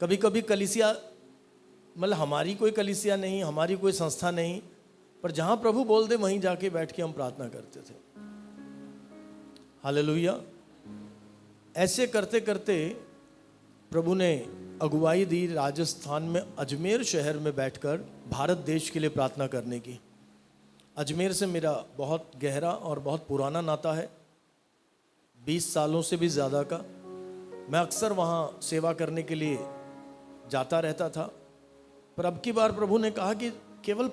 कभी कभी कलीसिया, मतलब हमारी कोई कलीसिया नहीं, हमारी कोई संस्था नहीं, पर जहां प्रभु बोल दे वहीं जाके बैठ के हम प्रार्थना करते थे। हालेलुया। ऐसे करते करते प्रभु ने अगुवाई दी राजस्थान में अजमेर शहर में बैठकर भारत देश के लिए प्रार्थना करने की। अजमेर से मेरा बहुत गहरा और बहुत पुराना नाता है, 20 सालों से भी ज़्यादा का। मैं अक्सर वहाँ सेवा करने के लिए जाता रहता था, पर अब की बार प्रभु ने कहा कि केवल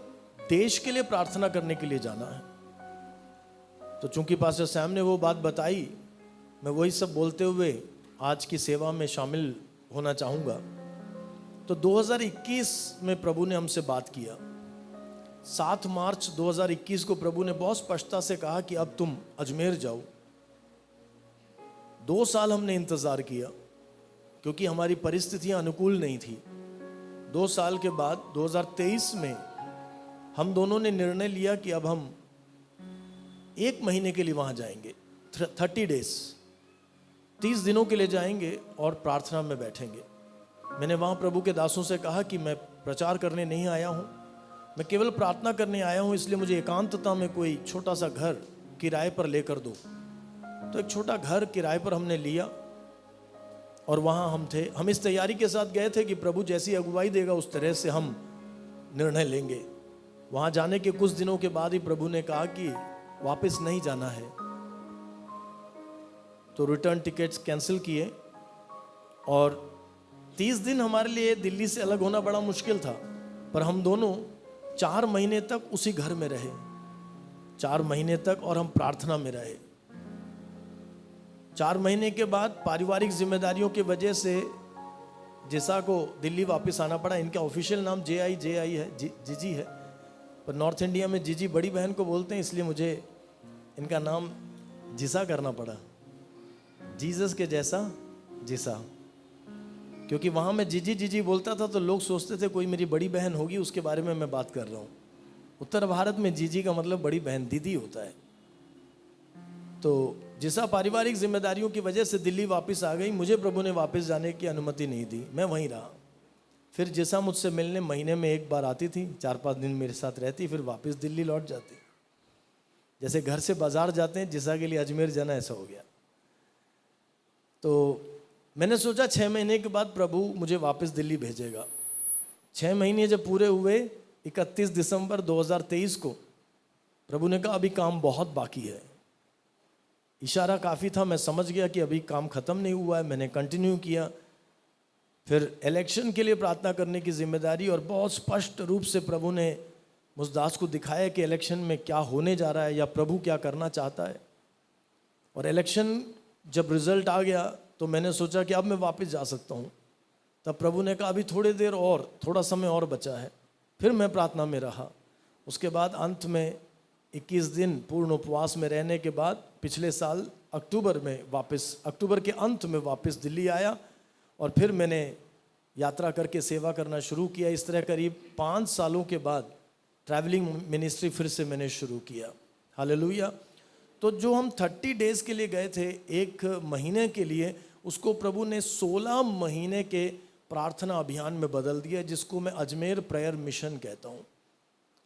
देश के लिए प्रार्थना करने के लिए जाना है। तो चूंकि पास्टर सैम ने वो बात बताई, मैं वही सब बोलते हुए आज की सेवा में शामिल होना चाहूँगा। तो 2021 में प्रभु ने हमसे बात किया। 7 मार्च 2021 को प्रभु ने बहुत स्पष्टता से कहा कि अब तुम अजमेर जाओ। 2 साल हमने इंतज़ार किया क्योंकि हमारी परिस्थितियां अनुकूल नहीं थी। 2 साल के बाद 2023 में हम दोनों ने निर्णय लिया कि अब हम 1 महीने के लिए वहाँ जाएंगे, 30 डेज, 30 दिनों के लिए जाएंगे और प्रार्थना में बैठेंगे। मैंने वहाँ प्रभु के दासों से कहा कि मैं प्रचार करने नहीं आया हूँ, मैं केवल प्रार्थना करने आया हूँ, इसलिए मुझे एकांतता में कोई छोटा सा घर किराए पर लेकर दो। तो एक छोटा घर किराए पर हमने लिया और वहाँ हम थे। हम इस तैयारी के साथ गए थे कि प्रभु जैसी अगुवाई देगा उस तरह से हम निर्णय लेंगे। वहाँ जाने के कुछ दिनों के बाद ही प्रभु ने कहा कि वापस नहीं जाना है। तो रिटर्न टिकट्स कैंसिल किए और 30 दिन हमारे लिए दिल्ली से अलग होना बड़ा मुश्किल था, पर हम दोनों 4 महीने तक उसी घर में रहे, 4 महीने तक, और हम प्रार्थना में रहे। 4 महीने के बाद पारिवारिक जिम्मेदारियों की वजह से जिसा को दिल्ली वापस आना पड़ा। इनका ऑफिशियल नाम जे आई है, जीजी है, पर नॉर्थ इंडिया में जीजी बड़ी बहन को बोलते हैं, इसलिए मुझे इनका नाम जिसा करना पड़ा, जीसस के जैसा जिसा। क्योंकि वहाँ मैं जीजी जीजी बोलता था तो लोग सोचते थे कोई मेरी बड़ी बहन होगी, उसके बारे में मैं बात कर रहा हूँ। उत्तर भारत में जीजी का मतलब बड़ी बहन, दीदी होता है। तो जिसा पारिवारिक जिम्मेदारियों की वजह से दिल्ली वापस आ गई। मुझे प्रभु ने वापस जाने की अनुमति नहीं दी, मैं वहीं रहा। फिर जिसा मुझसे मिलने महीने में 1 बार आती थी, 4-5 दिन मेरे साथ रहती, फिर वापस दिल्ली लौट जाती। जैसे घर से बाजार जाते हैं, जिसा के लिए अजमेर जाना, ऐसा हो गया। तो मैंने सोचा 6 महीने के बाद प्रभु मुझे वापस दिल्ली भेजेगा। 6 महीने जब पूरे हुए, 31 दिसंबर 2023 को प्रभु ने कहा अभी काम बहुत बाकी है। इशारा काफ़ी था, मैं समझ गया कि अभी काम ख़त्म नहीं हुआ है। मैंने कंटिन्यू किया। फिर इलेक्शन के लिए प्रार्थना करने की जिम्मेदारी, और बहुत स्पष्ट रूप से प्रभु ने मुझ दास को दिखाया कि इलेक्शन में क्या होने जा रहा है या प्रभु क्या करना चाहता है। और इलेक्शन जब रिजल्ट आ गया तो मैंने सोचा कि अब मैं वापस जा सकता हूँ। तब प्रभु ने कहा अभी थोड़ी देर और, थोड़ा समय और बचा है। फिर मैं प्रार्थना में रहा। उसके बाद अंत में 21 दिन पूर्ण उपवास में रहने के बाद पिछले साल अक्टूबर के अंत में वापस दिल्ली आया और फिर मैंने यात्रा करके सेवा करना शुरू किया। इस तरह करीब 5 सालों के बाद ट्रैवलिंग मिनिस्ट्री फिर से मैंने शुरू किया। हालेलुया। तो जो हम 30 डेज के लिए गए थे, 1 महीने के लिए, उसको प्रभु ने 16 महीने के प्रार्थना अभियान में बदल दिया, जिसको मैं अजमेर प्रेयर मिशन कहता हूँ।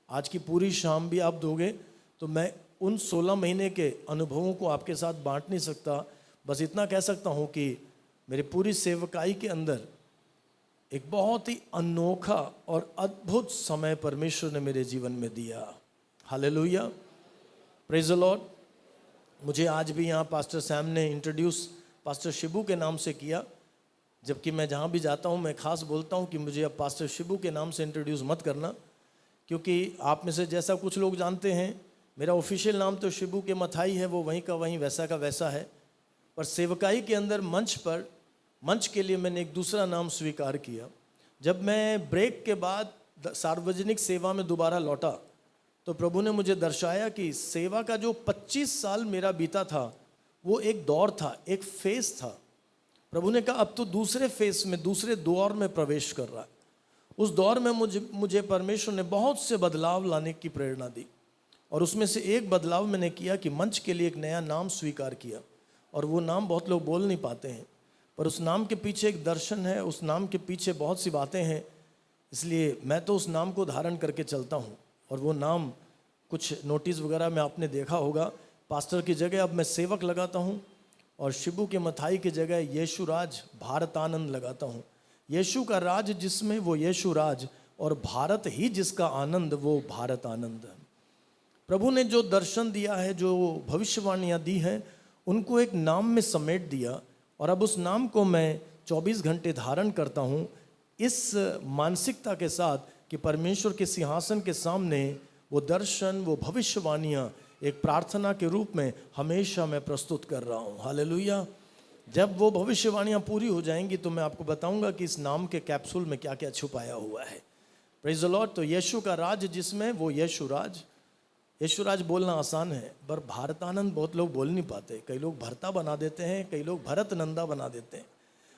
आज की पूरी शाम भी आप दोगे तो मैं उन 16 महीने के अनुभवों को आपके साथ बांट नहीं सकता। बस इतना कह सकता हूँ कि मेरी पूरी सेवकाई के अंदर एक बहुत ही अनोखा और अद्भुत समय परमेश्वर ने मेरे जीवन में दिया। Hallelujah, praise the Lord. मुझे आज भी यहाँ पास्टर सैम ने इंट्रोड्यूस पास्टर शिबू के नाम से किया, जबकि मैं जहाँ भी जाता हूँ मैं खास बोलता हूँ कि मुझे अब पास्टर शिबू के नाम से इंट्रोड्यूस मत करना, क्योंकि आप में से जैसा कुछ लोग जानते हैं मेरा ऑफिशियल नाम तो शिबू के मथाई है, वो वहीं का वहीं वैसा का वैसा है। पर सेवकाई के अंदर मंच के लिए मैंने एक दूसरा नाम स्वीकार किया। जब मैं ब्रेक के बाद सार्वजनिक सेवा में दोबारा लौटा तो प्रभु ने मुझे दर्शाया कि सेवा का जो 25 साल मेरा बीता था वो एक दौर था, एक फेस था। प्रभु ने कहा अब तो दूसरे फेस में, दूसरे दौर में प्रवेश कर रहा है। उस दौर में मुझे परमेश्वर ने बहुत से बदलाव लाने की प्रेरणा दी, और उसमें से एक बदलाव मैंने किया कि मंच के लिए एक नया नाम स्वीकार किया। और वो नाम बहुत लोग बोल नहीं पाते हैं, पर उस नाम के पीछे एक दर्शन है, उस नाम के पीछे बहुत सी बातें हैं। इसलिए मैं तो उस नाम को धारण करके चलता हूँ। और वो नाम कुछ नोटिस वगैरह में आपने देखा होगा, पास्टर की जगह अब मैं सेवक लगाता हूँ, और शिबू के मथाई की जगह यीशु राज भारत आनंद लगाता हूँ। यीशु का राज जिसमें वो यीशु राज, और भारत ही जिसका आनंद वो भारत आनंद। प्रभु ने जो दर्शन दिया है, जो भविष्यवाणियाँ दी हैं, उनको एक नाम में समेट दिया, और अब उस नाम को मैं 24 घंटे धारण करता हूँ इस मानसिकता के साथ कि परमेश्वर के सिंहासन के सामने वो दर्शन, वो भविष्यवाणियाँ एक प्रार्थना के रूप में हमेशा मैं प्रस्तुत कर रहा हूँ। हालेलुया। जब वो भविष्यवाणियाँ पूरी हो जाएंगी तो मैं आपको बताऊंगा कि इस नाम के कैप्सूल में क्या क्या छुपाया हुआ है। Praise the Lord. तो यीशु का राज जिसमें वो यीशु राज। यीशु राज बोलना आसान है, पर भारत आनंद बहुत लोग बोल नहीं पाते। कई लोग भरता बना देते हैं, कई लोग भरत नंदा बना देते हैं।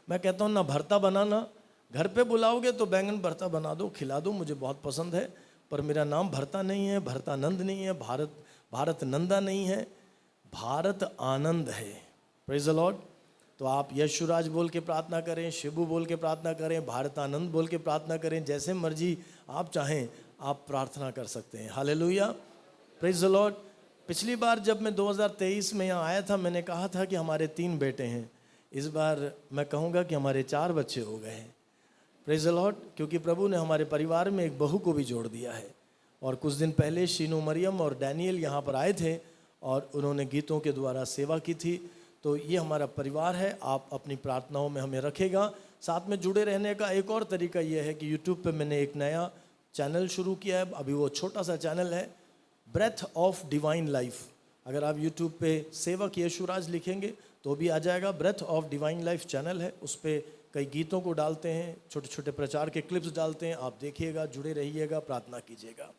मैं कहता हूँ ना भरता बनाना, घर पे बुलाओगे तो बैंगन भरता बना दो, खिला दो, मुझे बहुत पसंद है, पर मेरा नाम भरता नहीं है, भरतानंद नहीं है, भारत नंदा नहीं है, भारत आनंद है। Praise the Lord. तो आप यशुराज बोल के प्रार्थना करें, शिबू बोल के प्रार्थना करें, भारत आनंद बोल के प्रार्थना करें, जैसे मर्जी आप चाहें आप प्रार्थना कर सकते हैं। हालेलुया। Praise the Lord. पिछली बार जब मैं 2023 में यहाँ आया था, मैंने कहा था कि हमारे 3 बेटे हैं। इस बार मैं कहूँगा कि हमारे 4 बच्चे हो गए हैं। Praise the Lord. क्योंकि प्रभु ने हमारे परिवार में एक बहू को भी जोड़ दिया है। और कुछ दिन पहले शीनू मरियम और डैनियल यहाँ पर आए थे और उन्होंने गीतों के द्वारा सेवा की थी। तो ये हमारा परिवार है। आप अपनी प्रार्थनाओं में हमें रखेगा। साथ में जुड़े रहने का एक और तरीका ये है कि यूट्यूब पे मैंने एक नया चैनल शुरू किया है। अभी वो छोटा सा चैनल है, ब्रेथ ऑफ डिवाइन लाइफ। अगर आप यूट्यूब पे सेवक यशुराज लिखेंगे तो भी आ जाएगा। Breath of divine life channel है, उस पर कई गीतों को डालते हैं, छोटे छोटे प्रचार के क्लिप्स डालते हैं। आप देखिएगा, जुड़े रहिएगा, प्रार्थना कीजिएगा।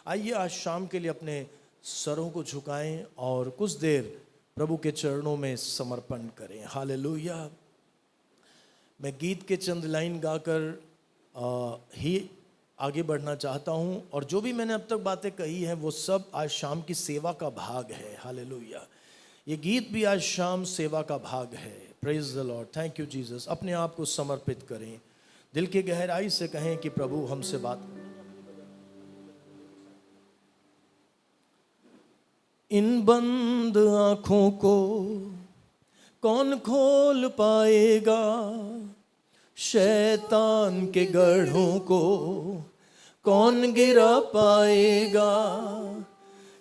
आइए आज शाम के लिए अपने सरों को झुकाएं और कुछ देर प्रभु के चरणों में समर्पण करें। हालेलुया। मैं गीत के चंद लाइन गाकर ही आगे बढ़ना चाहता हूं, और जो भी मैंने अब तक बातें कही हैं वो सब आज शाम की सेवा का भाग है। हालेलुया। ये गीत भी आज शाम सेवा का भाग है। Praise the Lord. Thank you Jesus. अपने आप को समर्पित करें, दिल की गहराई से कहें कि प्रभु हमसे बात। इन बंद आँखों को कौन खोल पाएगा, शैतान के गढ़ों को कौन गिरा पाएगा।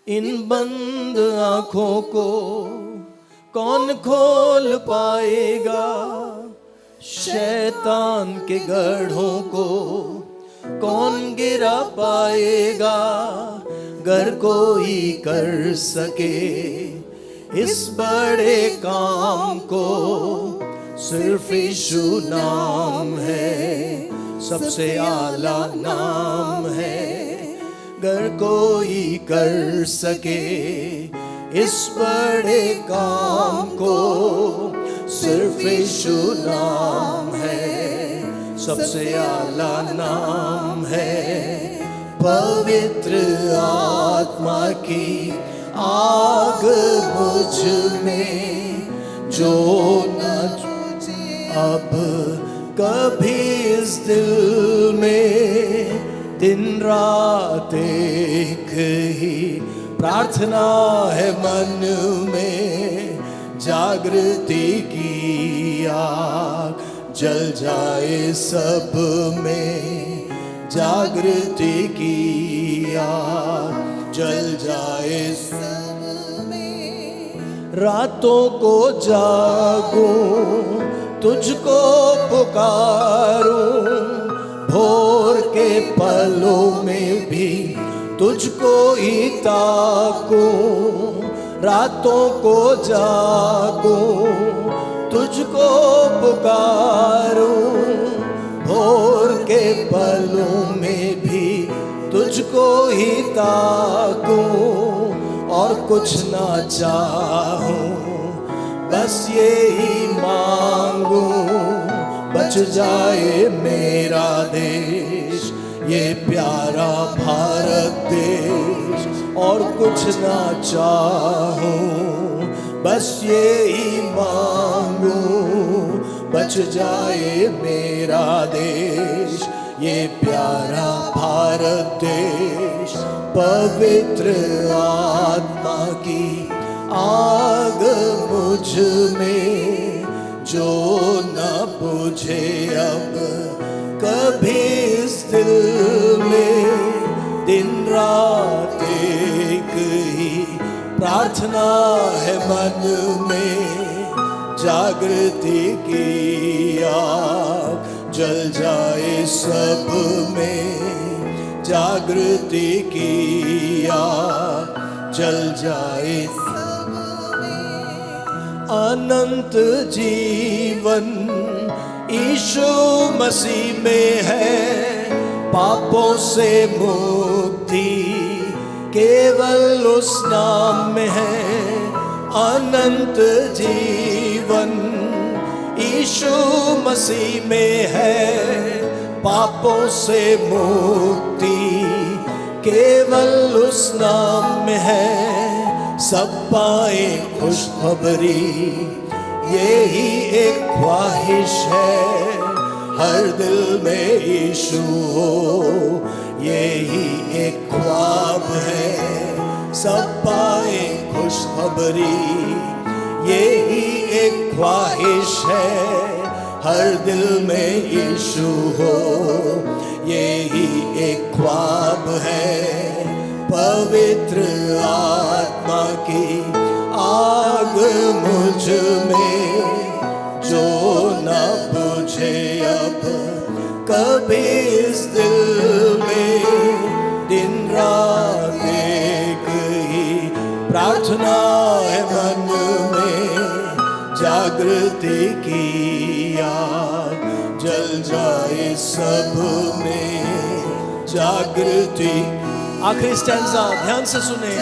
इन बंद आँखों को कौन खोल पाएगा, शैतान के गढ़ों को कौन गिरा पाएगा। गर कोई कर सके इस बड़े काम को, सिर्फ यीशु नाम है, सबसे आला नाम है। गर कोई कर सके इस बड़े काम को, सिर्फ यीशु नाम है, सबसे आला नाम है। पवित्र आत्मा की आग मुझ में जो न अब कभी इस दिल में, दिन रात एक ही प्रार्थना है मन में। जागृति की आग जल जाए सब में, जागृति की आग जल जाए सब में। रातों को जागूं, तुझको पुकारूं, भोर के पलों में भी तुझको ही ताकूं। रातों को जागूं, तुझको पुकारूं, भोर के पलों में भी तुझको ही ताकूं। और कुछ ना चाहूं, बस ये ही मांगूं, बच जाए मेरा देश, ये प्यारा भारत देश। और कुछ ना चाहूं, बस ये ही मांगूं, बच जाए मेरा देश, ये प्यारा भारत देश। पवित्र आत्मा की आग मुझ में, जो न बुझे अब कभी इस दिल में। दिन रात एक ही प्रार्थना है मन में, जागृति की आग जल जाए सब में। जागृति की आग जल जाए सब में। अनंत जीवन यीशु मसीह में है, पापों से मुक्ति केवल उस नाम में है। अनंत जीवन यीशु मसीह में है, पापों से मुक्ति केवल उस नाम में है। सब पाए खुशखबरी, यही एक ख्वाहिश है। हर दिल में यीशु हो, यही एक ख्वाब है। सब पाए खुशखबरी, यही एक ख्वाहिश है। हर दिल में यीशु हो, यही एक ख्वाब है। पवित्र आत्मा की आग मुझ में, जो न बुझे अब कभी इस दिल में। दिन रात एक ही प्रार्थना है मन में, जागृति की आग जल जाए सब में। जागृति, आखिरी स्टैंजा ध्यान से सुने।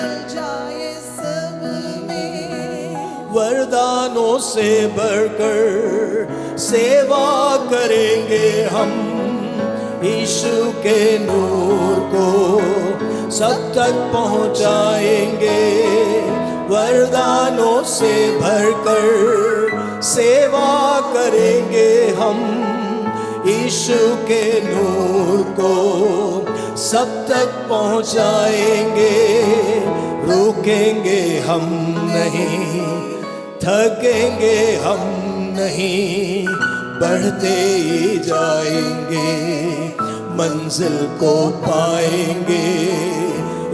वरदानों से बढ़कर सेवा करेंगे हम, यीशु के नूर को सब तक पहुंचाएंगे। वरदानों से भरकर सेवा करेंगे हम, यीशु के नूर को सब तक पहुंचाएंगे। रुकेंगे हम नहीं, थकेंगे हम नहीं, बढ़ते ही जाएंगे, मंजिल को पाएंगे।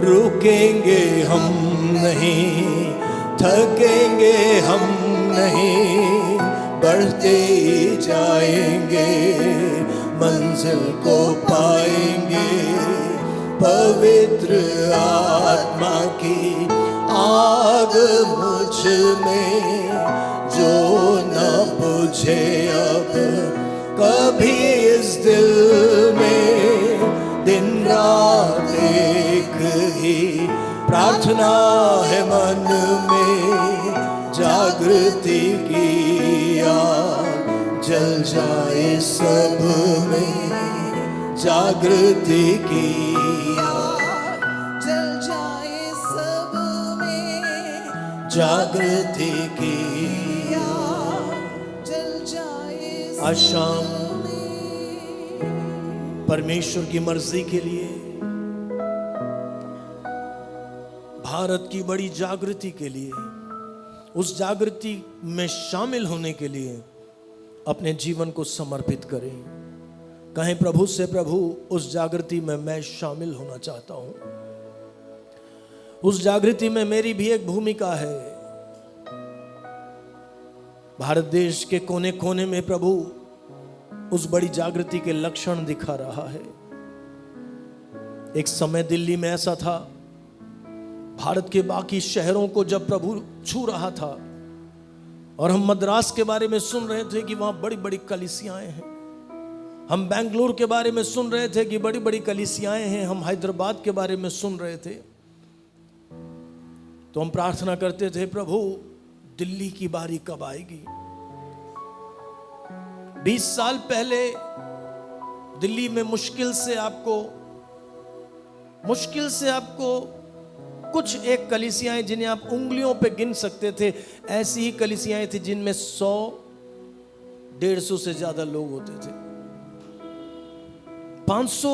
रुकेंगे हम नहीं, थकेंगे हम नहीं, बढ़ते ही जाएंगे, मंजिल को पाएंगे। पवित्र आत्मा की आग मुझ में, जो न बुझे अब कभी इस दिल में। दिन रात एक ही प्रार्थना है मन में, जागृति की आग जल जाए सब में। जागृति की आग जल जाए सब में। जागृति की आग जल जाए। आज शाम परमेश्वर की मर्जी के लिए, भारत की बड़ी जागृति के लिए, उस जागृति में शामिल होने के लिए अपने जीवन को समर्पित करें। कहें प्रभु से, प्रभु उस जागृति में मैं शामिल होना चाहता हूं। उस जागृति में मेरी भी एक भूमिका है। भारत देश के कोने कोने में प्रभु उस बड़ी जागृति के लक्षण दिखा रहा है। एक समय दिल्ली में ऐसा था, भारत के बाकी शहरों को जब प्रभु छू रहा था, और हम मद्रास के बारे में सुन रहे थे कि वहां बड़ी बड़ी कलीसियाएं हैं, हम बेंगलुरु के बारे में सुन रहे थे कि बड़ी बड़ी कलीसियाएं हैं, हम हैदराबाद के बारे में सुन रहे थे, तो हम प्रार्थना करते थे, प्रभु दिल्ली की बारी कब आएगी। 20 साल पहले दिल्ली में मुश्किल से आपको कुछ एक कलीसियाएं जिन्हें आप उंगलियों पे गिन सकते थे, ऐसी ही कलीसियाएं थी जिनमें 100 150 से ज्यादा लोग होते थे। 500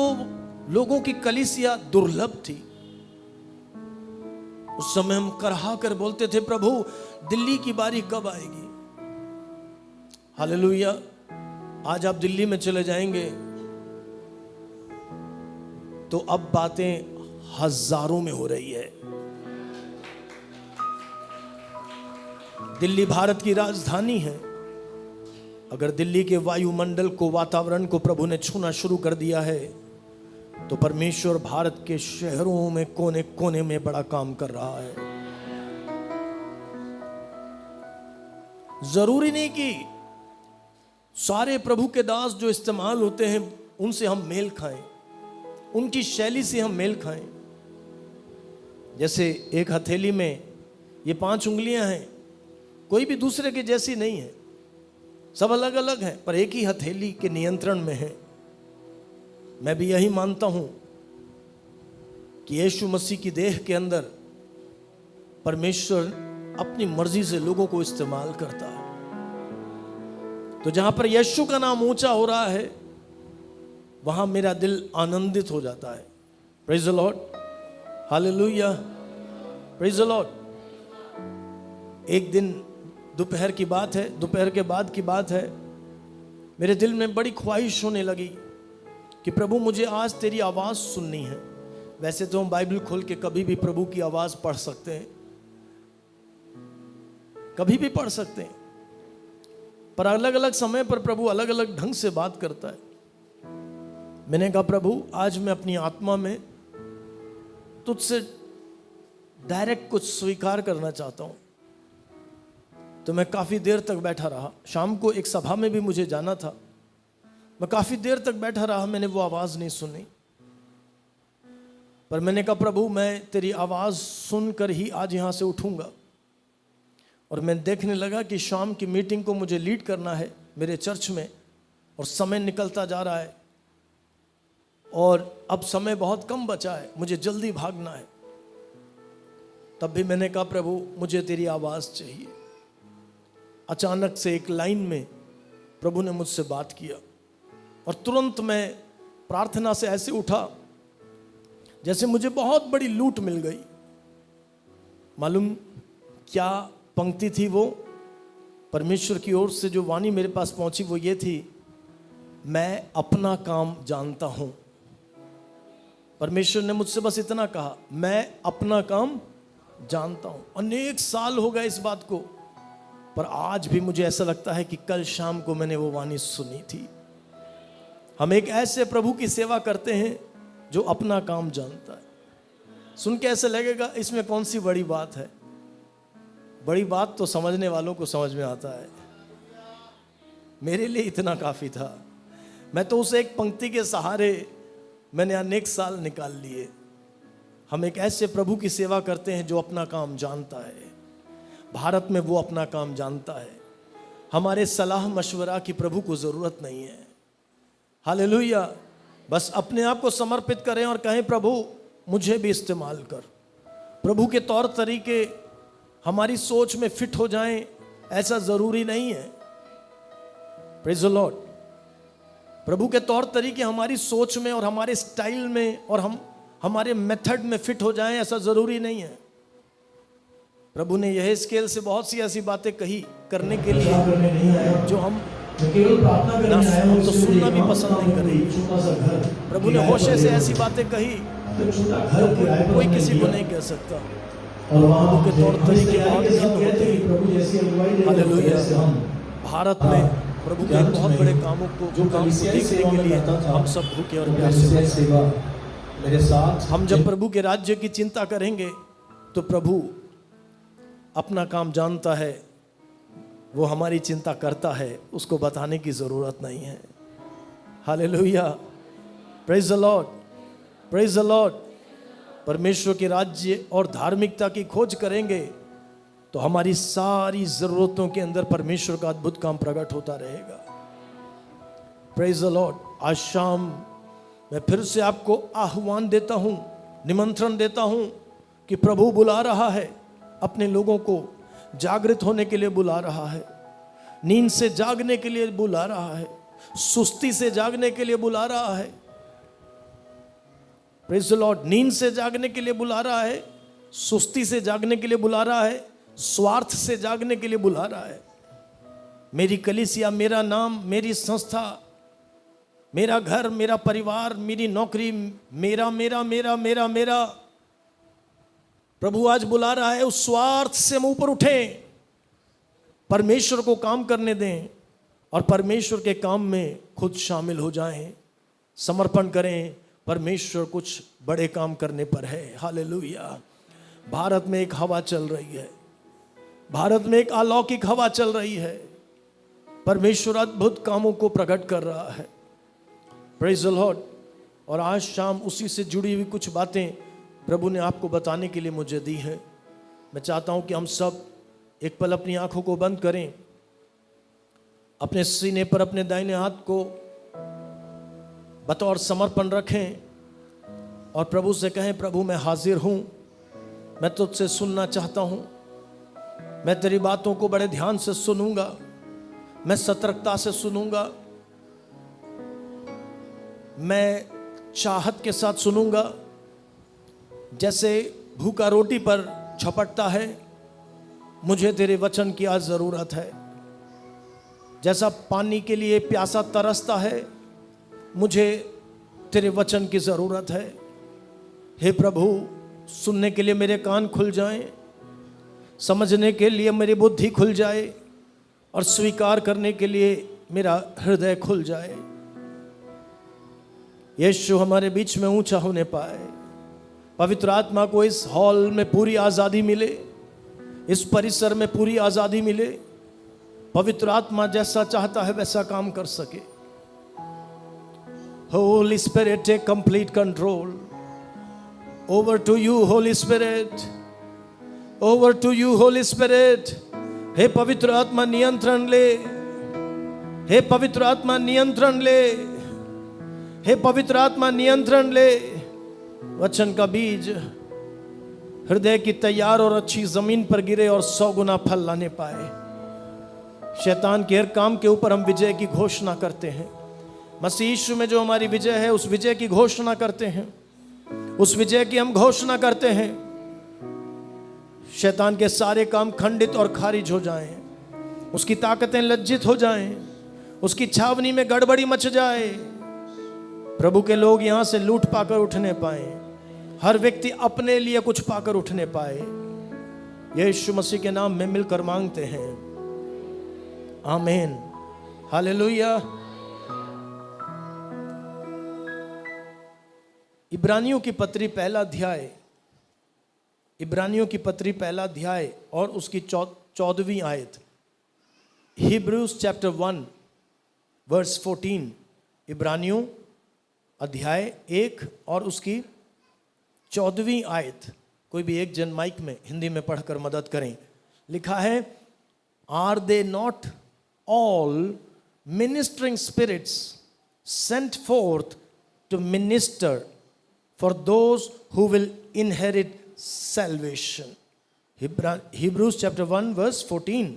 लोगों की कलीसिया दुर्लभ थी। उस समय हम करहा कर बोलते थे, प्रभु दिल्ली की बारी कब आएगी। हालेलुया। आज आप दिल्ली में चले जाएंगे तो अब बातें हजारों में हो रही है। दिल्ली भारत की राजधानी है। अगर दिल्ली के वायुमंडल को, वातावरण को प्रभु ने छूना शुरू कर दिया है तो परमेश्वर भारत के शहरों में कोने कोने में बड़ा काम कर रहा है। जरूरी नहीं कि सारे प्रभु के दास जो इस्तेमाल होते हैं उनसे हम मेल खाएं, उनकी शैली से हम मेल खाएं। जैसे एक हथेली में ये 5 उंगलियां हैं, कोई भी दूसरे के जैसी नहीं है, सब अलग अलग हैं, पर एक ही हथेली के नियंत्रण में है। मैं भी यही मानता हूं कि यीशु मसीह की देह के अंदर परमेश्वर अपनी मर्जी से लोगों को इस्तेमाल करता है। तो जहां पर यीशु का नाम ऊंचा हो रहा है वहां मेरा दिल आनंदित हो जाता है। Praise the Lord, hallelujah, praise the Lord. एक दिन दोपहर की बात है, दोपहर के बाद की बात है, मेरे दिल में बड़ी ख्वाहिश होने लगी कि प्रभु मुझे आज तेरी आवाज़ सुननी है। वैसे तो हम बाइबल खोल के कभी भी प्रभु की आवाज़ पढ़ सकते हैं, कभी भी पढ़ सकते हैं, पर अलग अलग समय पर प्रभु अलग अलग ढंग से बात करता है। मैंने कहा प्रभु आज मैं अपनी आत्मा में तुझसे डायरेक्ट कुछ स्वीकार करना चाहता हूं। तो मैं काफ़ी देर तक बैठा रहा। शाम को एक सभा में भी मुझे जाना था। मैं काफ़ी देर तक बैठा रहा, मैंने वो आवाज़ नहीं सुनी। पर मैंने कहा प्रभु मैं तेरी आवाज़ सुनकर ही आज यहाँ से उठूँगा। और मैं देखने लगा कि शाम की मीटिंग को मुझे लीड करना है मेरे चर्च में, और समय निकलता जा रहा है और अब समय बहुत कम बचा है, मुझे जल्दी भागना है। तब भी मैंने कहा प्रभु मुझे तेरी आवाज़ चाहिए। अचानक से एक लाइन में प्रभु ने मुझसे बात किया और तुरंत मैं प्रार्थना से ऐसे उठा जैसे मुझे बहुत बड़ी लूट मिल गई। मालूम क्या पंक्ति थी वो? परमेश्वर की ओर से जो वाणी मेरे पास पहुंची वो ये थी, मैं अपना काम जानता हूं। परमेश्वर ने मुझसे बस इतना कहा, मैं अपना काम जानता हूं। अनेक साल हो गए इस बात को, पर आज भी मुझे ऐसा लगता है कि कल शाम को मैंने वो वाणी सुनी थी। हम एक ऐसे प्रभु की सेवा करते हैं जो अपना काम जानता है। सुन के ऐसे लगेगा इसमें कौन सी बड़ी बात है। बड़ी बात तो समझने वालों को समझ में आता है। मेरे लिए इतना काफ़ी था। मैं तो उस एक पंक्ति के सहारे मैंने अनेक साल निकाल लिए। हम एक ऐसे प्रभु की सेवा करते हैं जो अपना काम जानता है। भारत में वो अपना काम जानता है। हमारे सलाह मशवरा की प्रभु को ज़रूरत नहीं है। हालेलुया। बस अपने आप को समर्पित करें और कहें प्रभु मुझे भी इस्तेमाल कर। प्रभु के तौर तरीके हमारी सोच में फिट हो जाएं ऐसा ज़रूरी नहीं है। Praise the Lord. प्रभु के तौर तरीके हमारी सोच में और हमारे स्टाइल में और हमारे मेथड में फिट हो जाएं ऐसा ज़रूरी नहीं है। प्रभु ने यह स्केल से बहुत सी ऐसी बातें कही करने के लिए जो हम तो सुनना भी पसंद नहीं करेंगे। प्रभु ने होशे से ऐसी बातें कही जो कोई किसी को नहीं कह सकता। प्रभु के तौर तरीके बहुत भिन्न होते हैं। हालेलुया। भारत में प्रभु के बहुत बड़े कामों को देखने के लिए हम सब भूखे और प्यासे हैं। हम जब प्रभु के राज्य की चिंता करेंगे तो प्रभु अपना काम जानता है, वो हमारी चिंता करता है, उसको बताने की ज़रूरत नहीं है। Hallelujah. Praise the Lord, praise the Lord. परमेश्वर के राज्य और धार्मिकता की खोज करेंगे तो हमारी सारी ज़रूरतों के अंदर परमेश्वर का अद्भुत काम प्रकट होता रहेगा। Praise the Lord. आज शाम मैं फिर से आपको आह्वान देता हूँ, निमंत्रण देता हूँ कि प्रभु बुला रहा है, अपने लोगों को जागृत होने के लिए बुला रहा है। नींद से जागने के लिए बुला रहा है, सुस्ती से जागने के लिए बुला रहा है। Praise the Lord. नींद से जागने के लिए बुला रहा है, सुस्ती से जागने के लिए बुला रहा है, स्वार्थ से जागने के लिए बुला रहा है। मेरी कलीसिया, मेरा नाम, मेरी संस्था, मेरा घर, मेरा परिवार, मेरी नौकरी, मेरा मेरा मेरा मेरा मेरा प्रभु आज बुला रहा है। उस स्वार्थ से हम ऊपर उठें, परमेश्वर को काम करने दें और परमेश्वर के काम में खुद शामिल हो जाएं, समर्पण करें। परमेश्वर कुछ बड़े काम करने पर है। हालेलुया। भारत में एक हवा चल रही है, भारत में एक अलौकिक हवा चल रही है। परमेश्वर अद्भुत कामों को प्रकट कर रहा है। Praise the Lord. और आज शाम उसी से जुड़ी हुई कुछ बातें प्रभु ने आपको बताने के लिए मुझे दी है। मैं चाहता हूं कि हम सब एक पल अपनी आंखों को बंद करें, अपने सीने पर अपने दाहिने हाथ को बतौर समर्पण रखें और प्रभु से कहें, प्रभु मैं हाजिर हूं, मैं तुझसे सुनना चाहता हूं, मैं तेरी बातों को बड़े ध्यान से सुनूंगा, मैं सतर्कता से सुनूंगा, मैं चाहत के साथ सुनूंगा। जैसे भूखा रोटी पर झपटता है, मुझे तेरे वचन की आज ज़रूरत है। जैसा पानी के लिए प्यासा तरसता है, मुझे तेरे वचन की ज़रूरत है। हे प्रभु, सुनने के लिए मेरे कान खुल जाएं, समझने के लिए मेरी बुद्धि खुल जाए और स्वीकार करने के लिए मेरा हृदय खुल जाए। यीशु हमारे बीच में ऊंचा होने पाए। पवित्र आत्मा को इस हॉल में पूरी आज़ादी मिले, इस परिसर में पूरी आज़ादी मिले। पवित्र आत्मा जैसा चाहता है वैसा काम कर सके। Holy Spirit, take complete control. Over to you, Holy Spirit. Over to you, Holy Spirit. हे पवित्र आत्मा नियंत्रण ले, हे पवित्र आत्मा नियंत्रण ले, हे पवित्र आत्मा नियंत्रण ले। वचन का बीज हृदय की तैयार और अच्छी जमीन पर गिरे और 100 गुना फल लाने पाए। शैतान के हर काम के ऊपर हम विजय की घोषणा करते हैं। मसीह यीशु में जो हमारी विजय है, उस विजय की घोषणा करते हैं, उस विजय की हम घोषणा करते हैं। शैतान के सारे काम खंडित और खारिज हो जाएं, उसकी ताकतें लज्जित हो जाएं, उसकी छावनी में गड़बड़ी मच जाए। प्रभु के लोग यहां से लूट पाकर उठने पाए, हर व्यक्ति अपने लिए कुछ पाकर उठने पाए। यीशु मसीह के नाम में मिलकर मांगते हैं, आमीन, हालेलुया। इब्रानियों की पत्री पहला अध्याय, इब्रानियों की पत्री पहला अध्याय और उसकी 14वीं आयत। Hebrews chapter 1 verse 14। इब्रानियों अध्याय 1 और उसकी 14वीं आयत। कोई भी एक जन माइक में हिंदी में पढ़कर मदद करें। लिखा है, are they not all ministering spirits sent forth to minister for those who will inherit salvation. Hebrews chapter 1 verse 14.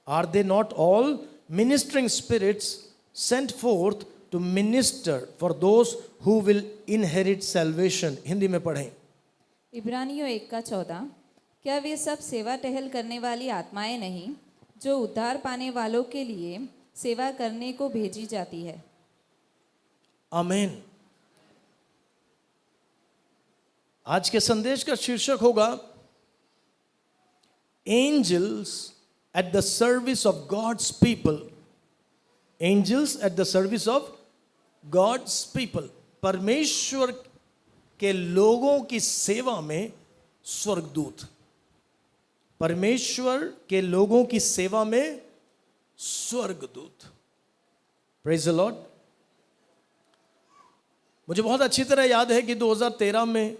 Are they not all ministering spirits sent forth to minister for those who will inherit salvation? Hindi में पढ़ें। इब्रानियों 1:14। क्या वे सब सेवा टहल करने वाली आत्माएं नहीं जो उद्धार पाने वालों के लिए सेवा करने को भेजी जाती है? आमीन। आज के संदेश का शीर्षक होगा, angels at the service of God's people. Angels at the service of God's people. परमेश्वर के लोगों की सेवा में स्वर्गदूत। परमेश्वर के लोगों की सेवा में स्वर्गदूत। Praise the Lord. मुझे बहुत अच्छी तरह याद है कि 2013 में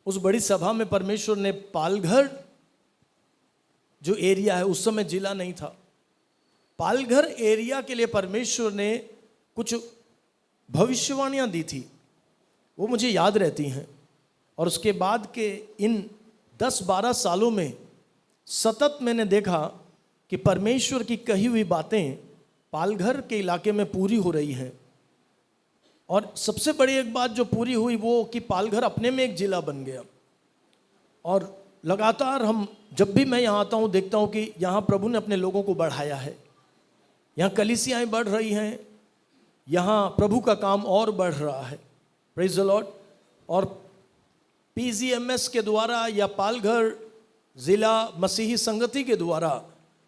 उस बड़ी सभा में परमेश्वर ने पालघर जो एरिया है, उस समय जिला नहीं था, पालघर एरिया के लिए परमेश्वर ने कुछ भविष्यवाणियां दी थी, वो मुझे याद रहती हैं। और उसके बाद के इन 10-12 सालों में सतत मैंने देखा कि परमेश्वर की कही हुई बातें पालघर के इलाके में पूरी हो रही हैं। और सबसे बड़ी एक बात जो पूरी हुई वो कि पालघर अपने में एक जिला बन गया। और लगातार हम जब भी मैं यहाँ आता हूँ देखता हूँ कि यहाँ प्रभु ने अपने लोगों को बढ़ाया है, यहाँ कलीसियाएँ बढ़ रही हैं, यहाँ प्रभु का काम और बढ़ रहा है। Praise the Lord. और PGMS के द्वारा या पालघर ज़िला मसीही संगति के द्वारा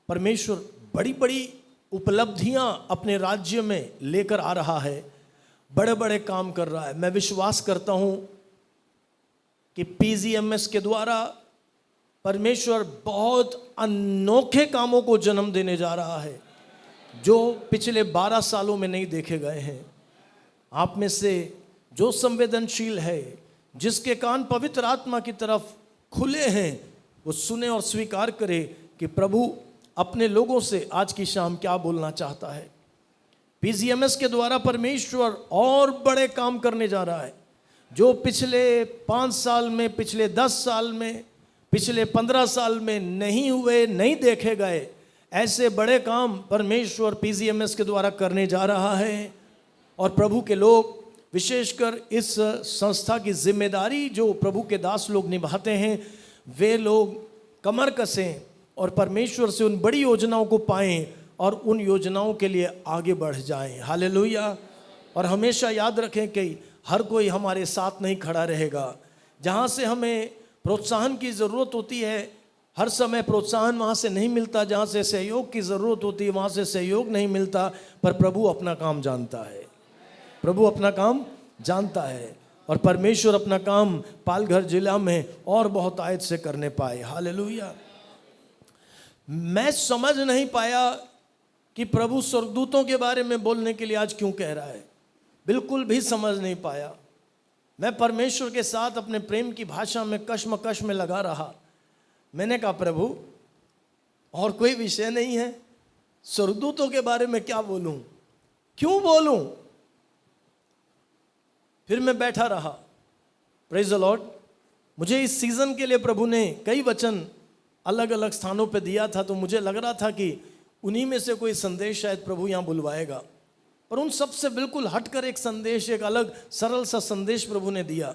परमेश्वर बड़ी बड़ी उपलब्धियां अपने राज्य में लेकर आ रहा है, बड़े बड़े काम कर रहा है। मैं विश्वास करता हूं कि PGMS के द्वारा परमेश्वर बहुत अनोखे कामों को जन्म देने जा रहा है जो पिछले 12 सालों में नहीं देखे गए हैं। आप में से जो संवेदनशील है, जिसके कान पवित्र आत्मा की तरफ खुले हैं, वो सुने और स्वीकार करे कि प्रभु अपने लोगों से आज की शाम क्या बोलना चाहता है। PGMS के द्वारा परमेश्वर और बड़े काम करने जा रहा है जो पिछले 5 साल में, पिछले 10 साल में, पिछले 15 साल में नहीं हुए, नहीं देखे गए। ऐसे बड़े काम परमेश्वर PGMS के द्वारा करने जा रहा है। और प्रभु के लोग, विशेषकर इस संस्था की जिम्मेदारी जो प्रभु के दास लोग निभाते हैं, वे लोग कमर कसें और परमेश्वर से उन बड़ी योजनाओं को पाएं और उन योजनाओं के लिए आगे बढ़ जाएं। हालेलुया। और हमेशा याद रखें कि हर कोई हमारे साथ नहीं खड़ा रहेगा। जहाँ से हमें प्रोत्साहन की ज़रूरत होती है, हर समय प्रोत्साहन वहाँ से नहीं मिलता। जहाँ से सहयोग की ज़रूरत होती है वहाँ से सहयोग नहीं मिलता। पर प्रभु अपना काम जानता है, प्रभु अपना काम जानता है। और परमेश्वर अपना काम पालघर जिला में और बहुत आयत से करने पाए। हालेलुया। मैं समझ नहीं पाया कि प्रभु स्वर्गदूतों के बारे में बोलने के लिए आज क्यों कह रहा है, बिल्कुल भी समझ नहीं पाया। मैं परमेश्वर के साथ अपने प्रेम की भाषा में कश्मकश में लगा रहा। मैंने कहा प्रभु और कोई विषय नहीं है, स्वर्गदूतों के बारे में क्या बोलूं, क्यों बोलूं। फिर मैं बैठा रहा। Praise the Lord. मुझे इस सीजन के लिए प्रभु ने कई वचन अलग अलग स्थानों पे दिया था, तो मुझे लग रहा था कि उन्हीं में से कोई संदेश शायद प्रभु यहाँ बुलवाएगा। पर उन सब से बिल्कुल हटकर एक संदेश, एक अलग सरल सा संदेश प्रभु ने दिया।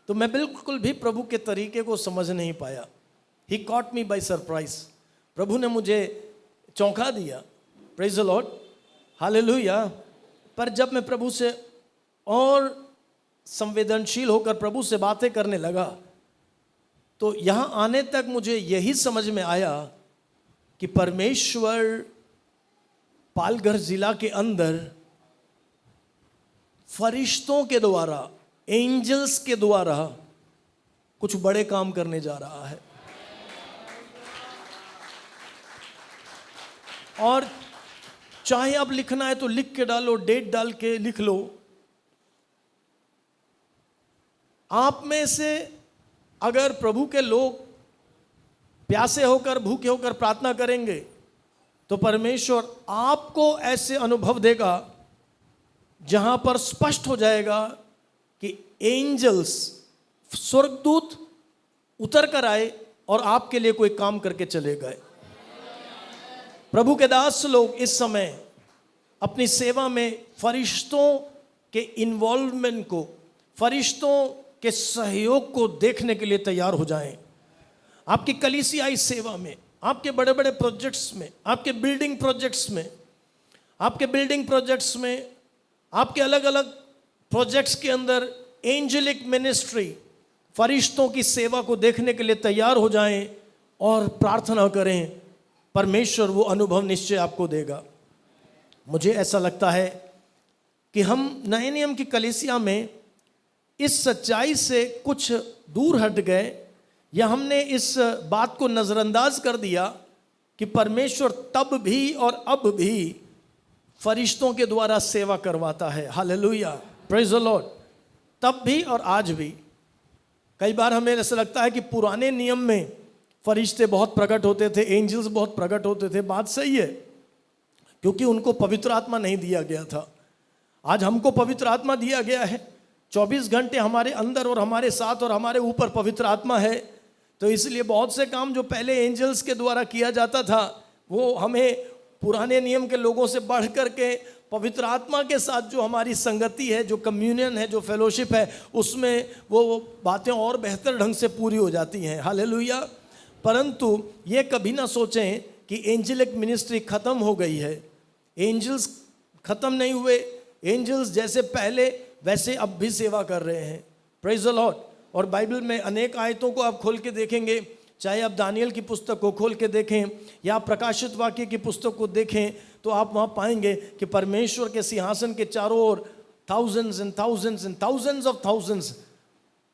तो मैं बिल्कुल भी प्रभु के तरीके को समझ नहीं पाया। ही कॉट मी बाय सरप्राइज। प्रभु ने मुझे चौंका दिया। Praise the Lord. हालेलुया। पर जब मैं प्रभु से और संवेदनशील होकर प्रभु से बातें करने लगा तो यहाँ आने तक मुझे यही समझ में आया कि परमेश्वर पालघर जिला के अंदर फरिश्तों के द्वारा, एंजल्स के द्वारा कुछ बड़े काम करने जा रहा है। और चाहे अब लिखना है तो लिख के डालो, डेट डाल के लिख लो। आप में से अगर प्रभु के लोग प्यासे होकर, भूखे होकर प्रार्थना करेंगे तो परमेश्वर आपको ऐसे अनुभव देगा जहां पर स्पष्ट हो जाएगा कि एंजल्स, स्वर्गदूत उतर कर आए और आपके लिए कोई काम करके चले गए। प्रभु के दास लोग इस समय अपनी सेवा में फरिश्तों के इन्वॉल्वमेंट को, फरिश्तों के सहयोग को देखने के लिए तैयार हो जाएं। आपकी कलीसियाई सेवा में, आपके बड़े बड़े प्रोजेक्ट्स में, आपके बिल्डिंग प्रोजेक्ट्स में, आपके अलग अलग प्रोजेक्ट्स के अंदर एंजेलिक मिनिस्ट्री, फरिश्तों की सेवा को देखने के लिए तैयार हो जाएं और प्रार्थना करें। परमेश्वर वो अनुभव निश्चय आपको देगा। मुझे ऐसा लगता है कि हम नए नियम की कलीसिया में इस सच्चाई से कुछ दूर हट गए, या हमने इस बात को नज़रअंदाज कर दिया कि परमेश्वर तब भी और अब भी फरिश्तों के द्वारा सेवा करवाता है। हालेलुया। Praise the Lord. तब भी और आज भी। कई बार हमें ऐसा लगता है कि पुराने नियम में फरिश्ते बहुत प्रकट होते थे, एंजल्स बहुत प्रकट होते थे। बात सही है, क्योंकि उनको पवित्र आत्मा नहीं दिया गया था। आज हमको पवित्र आत्मा दिया गया है। 24 घंटे हमारे अंदर और हमारे साथ और हमारे ऊपर पवित्र आत्मा है। तो इसलिए बहुत से काम जो पहले एंजल्स के द्वारा किया जाता था वो हमें पुराने नियम के लोगों से बढ़ करके पवित्र आत्मा के साथ जो हमारी संगति है, जो कम्युनियन है, जो फेलोशिप है, उसमें वो बातें और बेहतर ढंग से पूरी हो जाती हैं। हालेलुया। परंतु ये कभी ना सोचें कि एंजेलिक मिनिस्ट्री खत्म हो गई है। एंजल्स खत्म नहीं हुए, एंजल्स जैसे पहले वैसे अब भी सेवा कर रहे हैं। Praise the Lord. और बाइबल में अनेक आयतों को आप खोल के देखेंगे, चाहे आप दानियल की पुस्तक को खोल के देखें या प्रकाशित वाक्य की पुस्तक को देखें, तो आप वहाँ पाएंगे कि परमेश्वर के सिंहासन के चारों ओर thousands and thousands and thousands of thousands,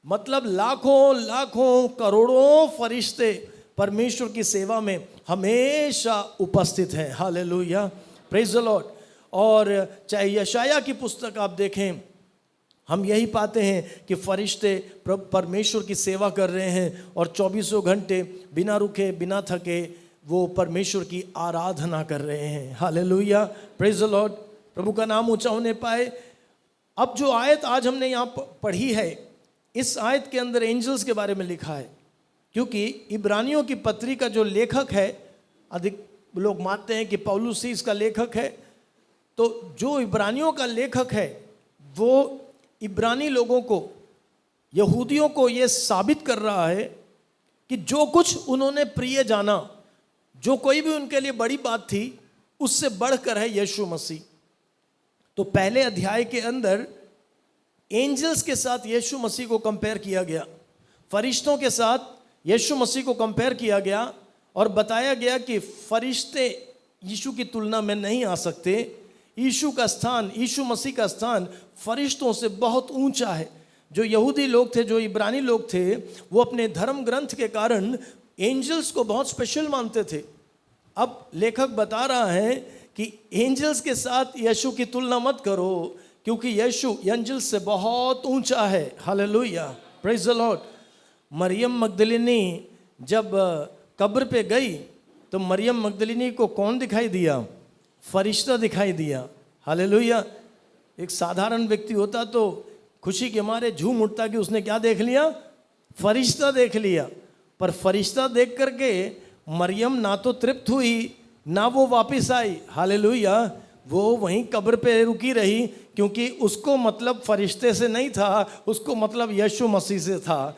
मतलब लाखों लाखों करोड़ों फरिश्ते परमेश्वर की सेवा में हमेशा उपस्थित हैं। Hallelujah, praise the Lord. और चाहे यशाया की पुस्तक आप देखें, हम यही पाते हैं कि फरिश्ते परमेश्वर की सेवा कर रहे हैं और 24 घंटे बिना रुके बिना थके वो परमेश्वर की आराधना कर रहे हैं। Hallelujah, praise the Lord. प्रभु का नाम ऊंचा होने पाए। अब जो आयत आज हमने यहाँ पढ़ी है, इस आयत के अंदर एंजल्स के बारे में लिखा है, क्योंकि इब्रानियों की पत्री का जो लेखक है, अधिक लोग मानते हैं कि पौलुस ही इसका लेखक है। तो जो इब्रानियों का लेखक है वो इब्रानी लोगों को, यहूदियों को ये साबित कर रहा है कि जो कुछ उन्होंने प्रिय जाना, जो कोई भी उनके लिए बड़ी बात थी, उससे बढ़कर है यीशु मसीह। तो पहले अध्याय के अंदर एंजल्स के साथ यीशु मसीह को कंपेयर किया गया, फरिश्तों के साथ यीशु मसीह को कंपेयर किया गया और बताया गया कि फरिश्ते यीशु की तुलना में नहीं आ सकते। यीशु का स्थान, यीशु मसीह का स्थान फरिश्तों से बहुत ऊंचा है। जो यहूदी लोग थे, जो इब्रानी लोग थे, वो अपने धर्म ग्रंथ के कारण एंजल्स को बहुत स्पेशल मानते थे। अब लेखक बता रहा है कि एंजल्स के साथ यीशु की तुलना मत करो, क्योंकि यीशु एंजल्स से बहुत ऊंचा है। Hallelujah, praise the Lord. मरियम मगदलिनी जब कब्र पे गई तो मरियम मगदलिनी को कौन दिखाई दिया? फरिश्ता दिखाई दिया। हालेलुया। एक साधारण व्यक्ति होता तो खुशी के मारे झूम उठता कि उसने क्या देख लिया? फरिश्ता देख लिया। पर फरिश्ता देख करके मरियम ना तो तृप्त हुई ना वो वापस आई। हालेलुया। वो वहीं कब्र पे रुकी रही, क्योंकि उसको मतलब फरिश्ते से नहीं था, उसको मतलब यीशु मसीह से था।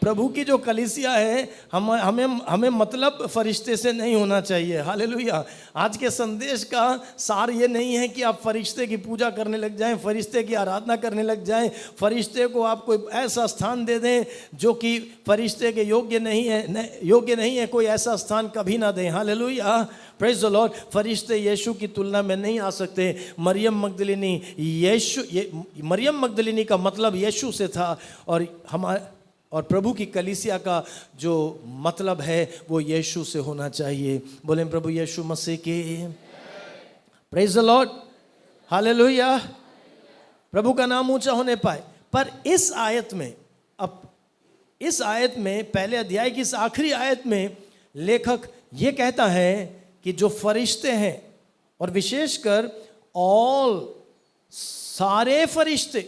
प्रभु की जो कलीसिया है, हमें मतलब फरिश्ते से नहीं होना चाहिए। हालेलुया। आज के संदेश का सार ये नहीं है कि आप फरिश्ते की पूजा करने लग जाएं, फरिश्ते की आराधना करने लग जाएं, फरिश्ते को आप कोई ऐसा स्थान दे दें जो कि फरिश्ते के योग्य नहीं है, कोई ऐसा स्थान कभी ना दें। Hallelujah, praise the Lord. फरिश्ते यीशु की तुलना में नहीं आ सकते। मरियम मगदलिनी का मतलब यीशु से था, और प्रभु की कलीसिया का जो मतलब है वो यीशु से होना चाहिए। बोलें प्रभु यीशु मसीह की। Praise the Lord. हालेलुया। प्रभु का नाम ऊंचा होने पाए। पर इस आयत में पहले अध्याय की इस आखिरी आयत में लेखक ये कहता है कि जो फरिश्ते हैं, और विशेषकर सारे फरिश्ते,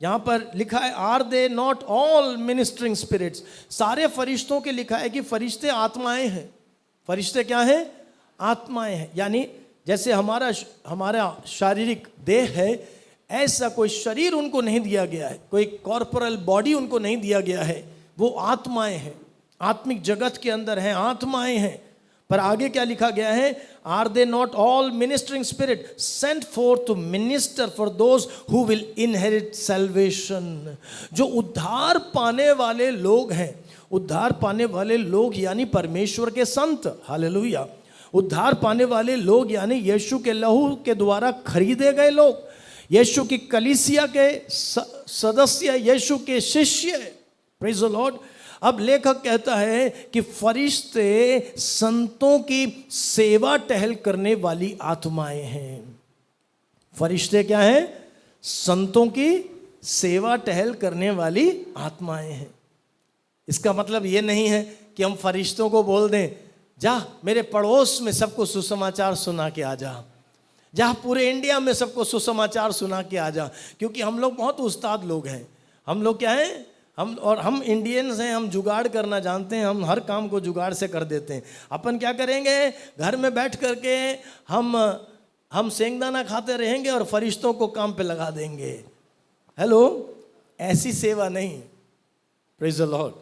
यहां पर लिखा है are they not all ministering spirits. सारे फरिश्तों के लिखा है कि फरिश्ते आत्माएं हैं। फरिश्ते क्या हैं? आत्माएं हैं। यानी जैसे हमारा शारीरिक देह है, ऐसा कोई शरीर उनको नहीं दिया गया है, कोई कॉर्पोरल बॉडी उनको नहीं दिया गया है। वो आत्माएं हैं, आत्मिक जगत के अंदर हैं, आत्माएं हैं। पर आगे क्या लिखा गया है? Are they not all ministering spirit sent for to minister for those who will inherit salvation. जो उद्धार पाने वाले लोग हैं, उद्धार पाने वाले लोग यानी परमेश्वर के संत। हालेलुया। उद्धार पाने वाले लोग यानी यीशु के लहू के द्वारा खरीदे गए लोग, यीशु की कलीसिया के सदस्य, यीशु के शिष्य। Praise the Lord. अब लेखक कहता है कि फरिश्ते संतों की सेवा टहल करने वाली आत्माएं हैं। फरिश्ते क्या हैं? संतों की सेवा टहल करने वाली आत्माएं हैं। इसका मतलब ये नहीं है कि हम फरिश्तों को बोल दें, जा मेरे पड़ोस में सबको सुसमाचार सुना के आ जा पूरे इंडिया में सबको सुसमाचार सुना के आ जा। क्योंकि हम लोग बहुत उस्ताद लोग हैं। हम लोग क्या हैं? हम इंडियंस हैं, हम जुगाड़ करना जानते हैं, हम हर काम को जुगाड़ से कर देते हैं। अपन क्या करेंगे, घर में बैठ करके हम सेंगदाना खाते रहेंगे और फरिश्तों को काम पे लगा देंगे। हेलो, ऐसी सेवा नहीं। Praise the Lord,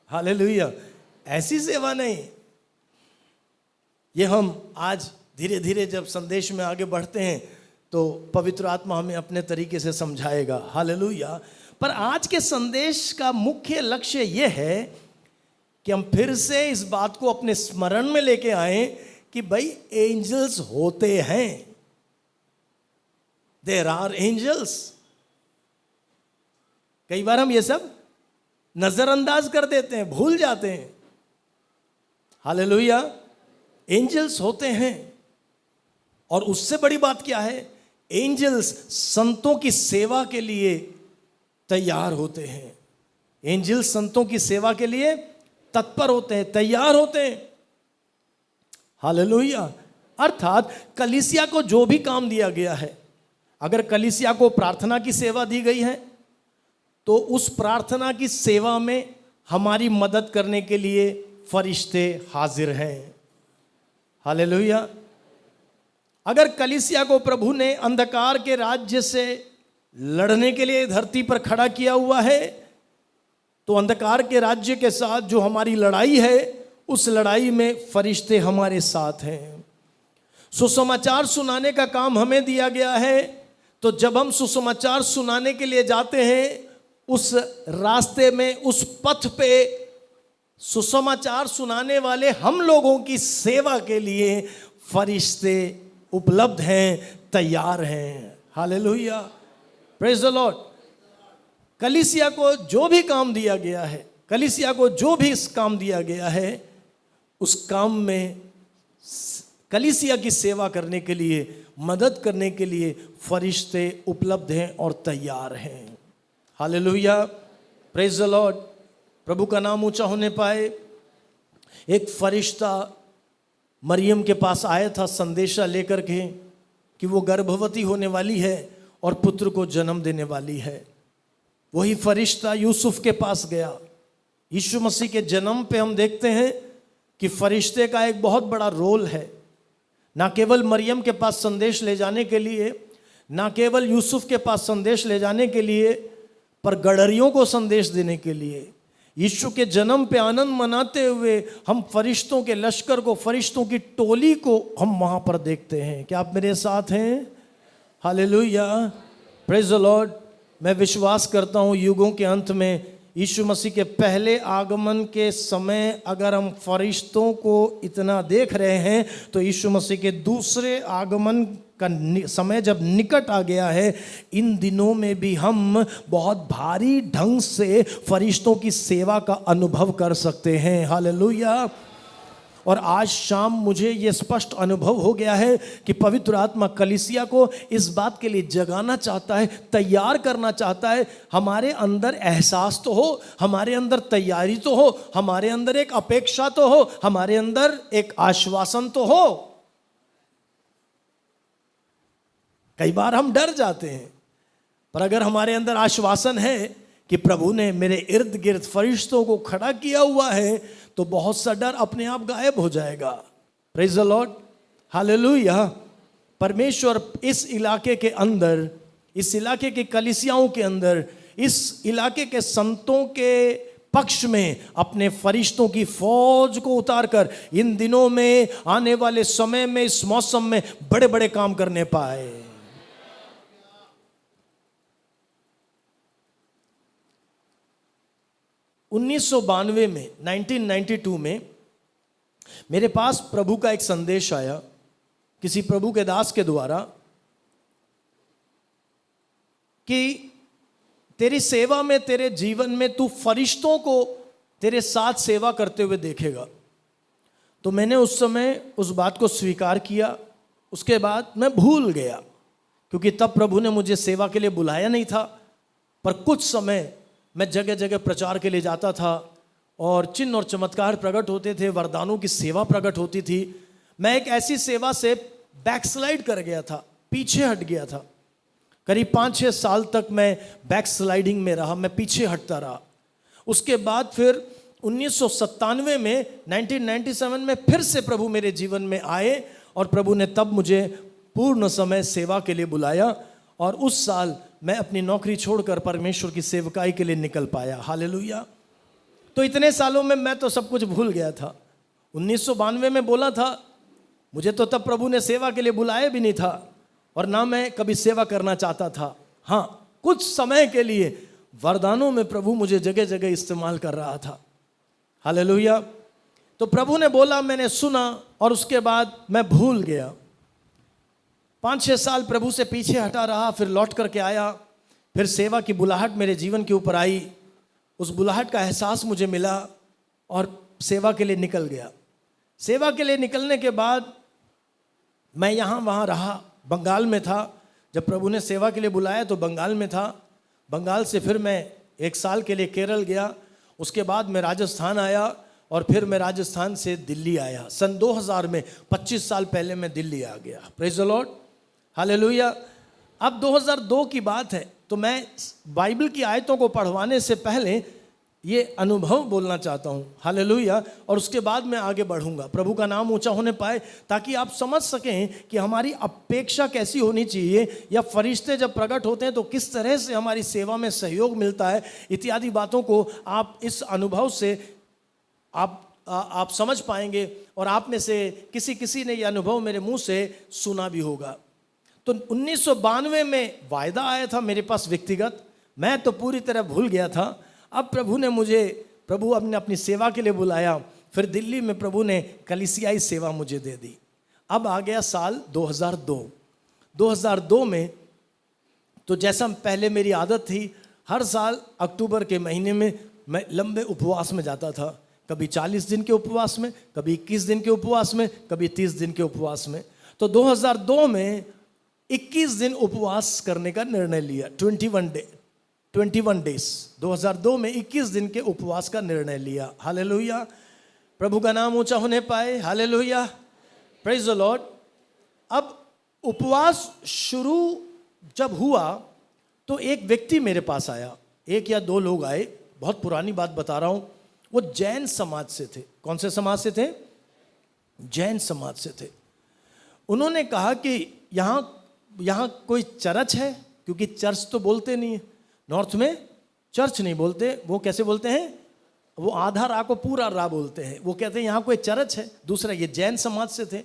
hallelujah. ऐसी सेवा नहीं। ये हम आज धीरे धीरे जब संदेश में आगे बढ़ते हैं तो पवित्र आत्मा हमें अपने तरीके से समझाएगा। हालेलुया। पर आज के संदेश का मुख्य लक्ष्य यह है कि हम फिर से इस बात को अपने स्मरण में लेके आए कि भाई एंजल्स होते हैं। There are angels. कई बार हम ये सब नजरअंदाज कर देते हैं, भूल जाते हैं। हालेलुया। एंजल्स होते हैं। और उससे बड़ी बात क्या है, एंजल्स संतों की सेवा के लिए तैयार होते हैं। एंजल्स संतों की सेवा के लिए तत्पर होते हैं, तैयार होते हैं। हालेलुया। अर्थात कलीसिया को जो भी काम दिया गया है, अगर कलीसिया को प्रार्थना की सेवा दी गई है तो उस प्रार्थना की सेवा में हमारी मदद करने के लिए फरिश्ते हाजिर हैं। हालेलुया। अगर कलीसिया को प्रभु ने अंधकार के राज्य से लड़ने के लिए धरती पर खड़ा किया हुआ है तो अंधकार के राज्य के साथ जो हमारी लड़ाई है, उस लड़ाई में फरिश्ते हमारे साथ हैं। सुसमाचार सुनाने का काम हमें दिया गया है, तो जब हम सुसमाचार सुनाने के लिए जाते हैं, उस रास्ते में, उस पथ पे सुसमाचार सुनाने वाले हम लोगों की सेवा के लिए फरिश्ते उपलब्ध हैं, तैयार हैं। Hallelujah, praise the Lord. कलीसिया को जो भी काम दिया गया है, कलीसिया को जो भी इस काम दिया गया है, उस काम में कलीसिया की सेवा करने के लिए, मदद करने के लिए फरिश्ते उपलब्ध हैं और तैयार हैं। Hallelujah, praise the Lord. प्रभु का नाम ऊंचा होने पाए। एक फरिश्ता मरियम के पास आया था संदेशा लेकर के कि वो गर्भवती होने वाली है और पुत्र को जन्म देने वाली है। वही फरिश्ता यूसुफ के पास गया। यीशु मसीह के जन्म पे हम देखते हैं कि फरिश्ते का एक बहुत बड़ा रोल है, ना केवल मरियम के पास संदेश ले जाने के लिए, ना केवल यूसुफ के पास संदेश ले जाने के लिए, पर गडरियों को संदेश देने के लिए। यीशु के जन्म पे आनंद मनाते हुए हम फरिश्तों के लश्कर को, फरिश्तों की टोली को हम वहां पर देखते हैं। क्या आप मेरे साथ हैं? Hallelujah, praise the Lord. मैं विश्वास करता हूं युगों के अंत में यीशु मसीह के पहले आगमन के समय अगर हम फरिश्तों को इतना देख रहे हैं, तो यीशु मसीह के दूसरे आगमन का समय जब निकट आ गया है, इन दिनों में भी हम बहुत भारी ढंग से फरिश्तों की सेवा का अनुभव कर सकते हैं। हालेलुया। और आज शाम मुझे ये स्पष्ट अनुभव हो गया है कि पवित्र आत्मा कलीसिया को इस बात के लिए जगाना चाहता है, तैयार करना चाहता है। हमारे अंदर एहसास तो हो, हमारे अंदर तैयारी तो हो, हमारे अंदर एक अपेक्षा तो हो, हमारे अंदर एक आश्वासन तो हो। कई बार हम डर जाते हैं, पर अगर हमारे अंदर आश्वासन है कि प्रभु ने मेरे इर्द गिर्द फरिश्तों को खड़ा किया हुआ है, तो बहुत सा डर अपने आप गायब हो जाएगा। Praise the Lord, hallelujah. परमेश्वर इस इलाके के अंदर, इस इलाके की कलीसियाओं के अंदर, इस इलाके के संतों के पक्ष में अपने फरिश्तों की फौज को उतारकर इन दिनों में, आने वाले समय में, इस मौसम में बड़े बड़े काम करने पाए। में 1992 में मेरे पास प्रभु का एक संदेश आया किसी प्रभु के दास के द्वारा कि तेरी सेवा में, तेरे जीवन में तू फरिश्तों को तेरे साथ सेवा करते हुए देखेगा। तो मैंने उस समय उस बात को स्वीकार किया। उसके बाद मैं भूल गया, क्योंकि तब प्रभु ने मुझे सेवा के लिए बुलाया नहीं था। पर कुछ समय मैं जगह जगह प्रचार के लिए जाता था और चिन्ह और चमत्कार प्रकट होते थे, वरदानों की सेवा प्रकट होती थी। मैं एक ऐसी सेवा से बैकस्लाइड कर गया था, पीछे हट गया था। करीब 5-6 साल तक मैं बैकस्लाइडिंग में रहा, मैं पीछे हटता रहा। उसके बाद फिर 1997 में 1997 में फिर से प्रभु मेरे जीवन में आए और प्रभु ने तब मुझे पूर्ण समय सेवा के लिए बुलाया और उस साल मैं अपनी नौकरी छोड़कर परमेश्वर की सेवकाई के लिए निकल पाया। हालेलुया। तो इतने सालों में मैं तो सब कुछ भूल गया था। 1992 में बोला था, मुझे तो तब प्रभु ने सेवा के लिए बुलाया भी नहीं था और ना मैं कभी सेवा करना चाहता था। हाँ, कुछ समय के लिए वरदानों में प्रभु मुझे जगह जगह इस्तेमाल कर रहा था। हालेलुया। तो प्रभु ने बोला, मैंने सुना और उसके बाद मैं भूल गया। 5-6 साल प्रभु से पीछे हटा रहा, फिर लौट करके आया, फिर सेवा की बुलाहट मेरे जीवन के ऊपर आई। उस बुलाहट का एहसास मुझे मिला और सेवा के लिए निकल गया। सेवा के लिए निकलने के बाद मैं यहाँ वहाँ रहा, बंगाल में था। जब प्रभु ने सेवा के लिए बुलाया तो बंगाल में था। बंगाल से फिर मैं 1 साल के लिए केरल गया, उसके बाद मैं राजस्थान आया और फिर मैं राजस्थान से दिल्ली आया। सन 2000 में 25 साल पहले मैं दिल्ली आ गया। Praise the Lord. हालेलुया। अब 2002 की बात है, तो मैं बाइबल की आयतों को पढ़वाने से पहले ये अनुभव बोलना चाहता हूँ। हालेलुया। और उसके बाद मैं आगे बढ़ूंगा, प्रभु का नाम ऊंचा होने पाए, ताकि आप समझ सकें कि हमारी अपेक्षा कैसी होनी चाहिए, या फरिश्ते जब प्रकट होते हैं तो किस तरह से हमारी सेवा में सहयोग मिलता है। इत्यादि बातों को आप इस अनुभव से आप समझ पाएंगे और आप में से किसी ने ये अनुभव मेरे मुंह से सुना भी होगा। तो 1992 में वायदा आया था मेरे पास व्यक्तिगत, मैं तो पूरी तरह भूल गया था। अब प्रभु ने अपनी सेवा के लिए बुलाया। फिर दिल्ली में प्रभु ने कलीसियाई सेवा मुझे दे दी। अब आ गया साल 2002 में, तो जैसा पहले मेरी आदत थी, हर साल अक्टूबर के महीने में मैं लंबे उपवास में जाता था। कभी 40 दिन के उपवास में, कभी 21 दिन के उपवास में, कभी 30 दिन के उपवास में। तो 2002 में 21 दिन उपवास करने का निर्णय लिया। 21 डेज 2002 में 21 दिन के उपवास का निर्णय लिया। हालेलुया। प्रभु का नाम ऊंचा होने पाए। हालेलुया। Praise the Lord. अब उपवास शुरू जब हुआ तो एक व्यक्ति मेरे पास आया, 1 या 2 लोग आए। बहुत पुरानी बात बता रहा हूं। वो जैन समाज से थे। कौन से समाज से थे? जैन समाज से थे। उन्होंने कहा कि यहाँ कोई चर्च है, क्योंकि चर्च तो बोलते नहीं है, नॉर्थ में चर्च नहीं बोलते। वो कैसे बोलते हैं? वो आधा रा को पूरा रा बोलते हैं। वो कहते हैं यहाँ कोई चर्च है। दूसरा, ये जैन समाज से थे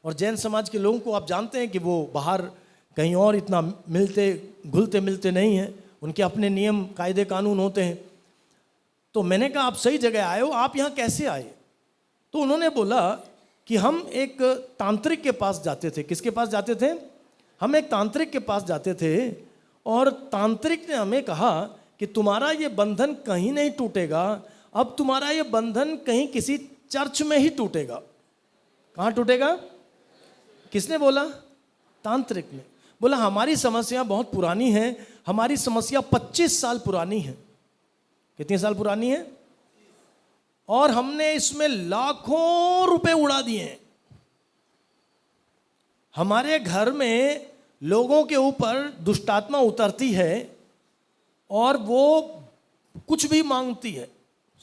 और जैन समाज के लोगों को आप जानते हैं कि वो बाहर कहीं और इतना घुलते मिलते नहीं हैं। उनके अपने नियम कायदे कानून होते हैं। तो मैंने कहा, आप सही जगह आए हो, आप यहाँ कैसे आए? तो उन्होंने बोला कि हम एक तांत्रिक के पास जाते थे। किसके पास जाते थे? हम एक तांत्रिक के पास जाते थे और तांत्रिक ने हमें कहा कि तुम्हारा ये बंधन कहीं नहीं टूटेगा, अब तुम्हारा ये बंधन कहीं किसी चर्च में ही टूटेगा। कहाँ टूटेगा? किसने बोला? तांत्रिक ने बोला। हमारी समस्या बहुत पुरानी है, हमारी समस्या 25 साल पुरानी है। कितने साल पुरानी है? और हमने इसमें लाखों रुपए उड़ा दिए हैं। हमारे घर में लोगों के ऊपर दुष्टात्मा उतरती है और वो कुछ भी मांगती है,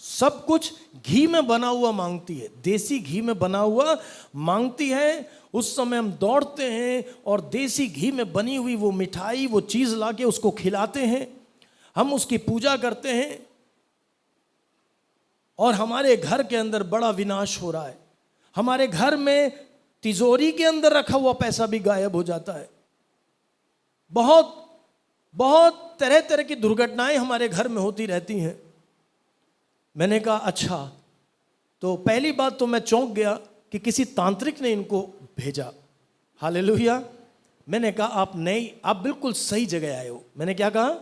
सब कुछ घी में बना हुआ मांगती है, देसी घी में बना हुआ मांगती है। उस समय हम दौड़ते हैं और देसी घी में बनी हुई वो मिठाई, वो चीज़ लाके उसको खिलाते हैं, हम उसकी पूजा करते हैं और हमारे घर के अंदर बड़ा विनाश हो रहा है। हमारे घर में तिजोरी के अंदर रखा हुआ पैसा भी गायब हो जाता है। बहुत तरह तरह की दुर्घटनाएं हमारे घर में होती रहती हैं। मैंने कहा अच्छा। तो पहली बात तो मैं चौंक गया कि किसी तांत्रिक ने इनको भेजा। हालेलुया। मैंने कहा आप बिल्कुल सही जगह आए हो। मैंने क्या कहा?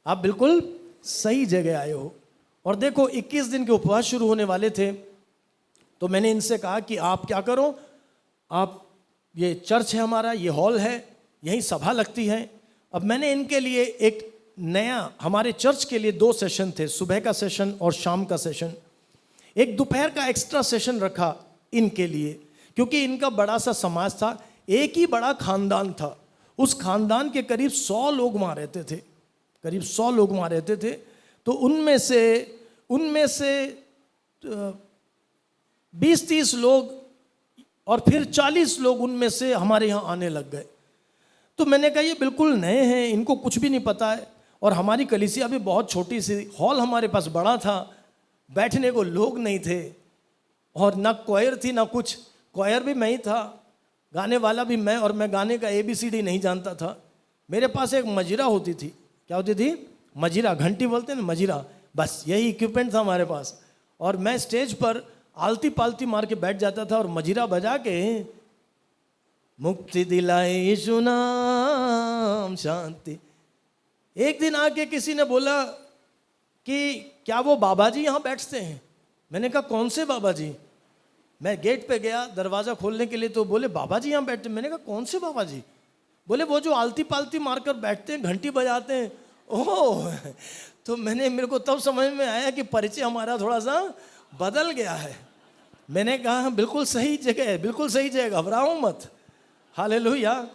आप बिल्कुल सही जगह आए हो। और देखो 21 दिन के उपवास शुरू होने वाले थे, तो मैंने इनसे कहा कि आप क्या करो, आप ये चर्च है हमारा, ये हॉल है, यहीं सभा लगती है। अब मैंने इनके लिए एक नया, हमारे चर्च के लिए 2 सेशन थे, सुबह का सेशन और शाम का सेशन। एक दोपहर का एक्स्ट्रा सेशन रखा इनके लिए, क्योंकि इनका बड़ा सा समाज था, एक ही बड़ा खानदान था। उस खानदान के करीब 100 लोग वहाँ रहते थे, करीब 100 लोग वहाँ रहते थे। तो उनमें से 20-30 लोग और फिर 40 लोग उनमें से हमारे यहाँ आने लग गए। तो मैंने कहा ये बिल्कुल नए हैं, इनको कुछ भी नहीं पता है, और हमारी कलीसिया भी बहुत छोटी सी, हॉल हमारे पास बड़ा था, बैठने को लोग नहीं थे, और ना क्वायर थी ना कुछ। क्वायर भी मैं ही था, गाने वाला भी मैं, और मैं गाने का ABCD नहीं जानता था। मेरे पास एक मजीरा होती थी। क्या होती थी? मजीरा, घंटी बोलते हैं ना, मजीरा, बस यही इक्विपमेंट था हमारे पास। और मैं स्टेज पर आलती पालती मार के बैठ जाता था और मजीरा बजा के मुक्ति दिलाए यीशु नाम शांति। एक दिन आके किसी ने बोला कि क्या वो बाबा जी यहाँ बैठते हैं? मैंने कहा कौन से बाबा जी? मैं गेट पे गया दरवाज़ा खोलने के लिए, तो बोले बाबा जी यहाँ बैठते। मैंने कहा कौन से बाबा जी? बोले वो जो आलती पालती मारकर बैठते हैं, घंटी बजाते हैं। ओह, तो मेरे को तब समझ में आया कि परिचय हमारा थोड़ा सा बदल गया है। मैंने कहा बिल्कुल सही जगह है, बिल्कुल सही जगह, घबराओ मत। हालेलुया।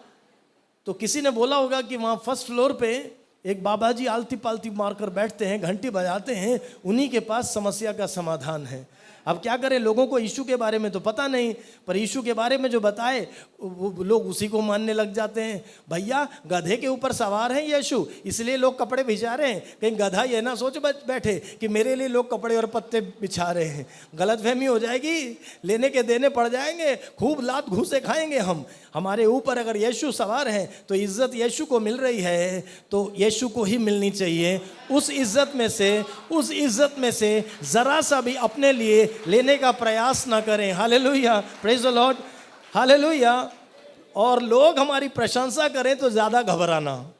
तो किसी ने बोला होगा कि वहाँ फर्स्ट फ्लोर पे एक बाबा जी आलती पालती मारकर बैठते हैं, घंटी बजाते हैं, उन्हीं के पास समस्या का समाधान है। अब क्या करें, लोगों को यीशु के बारे में तो पता नहीं, पर यीशु के बारे में जो बताए वो लोग उसी को मानने लग जाते हैं। भैया गधे के ऊपर सवार हैं यीशु, इसलिए लोग कपड़े बिछा रहे हैं। कहीं गधा ये ना सोच बैठे कि मेरे लिए लोग कपड़े और पत्ते बिछा रहे हैं। गलतफहमी हो जाएगी, लेने के देने पड़ जाएंगे, खूब लात घूसे खाएंगे हम। हमारे ऊपर अगर यीशु सवार हैं तो इज्जत यीशु को मिल रही है, तो यीशु को ही मिलनी चाहिए। उस इज्जत में से जरा सा भी अपने लिए लेने का प्रयास ना करें। Hallelujah, praise the Lord, hallelujah. और लोग हमारी प्रशंसा करें तो ज्यादा घबराना,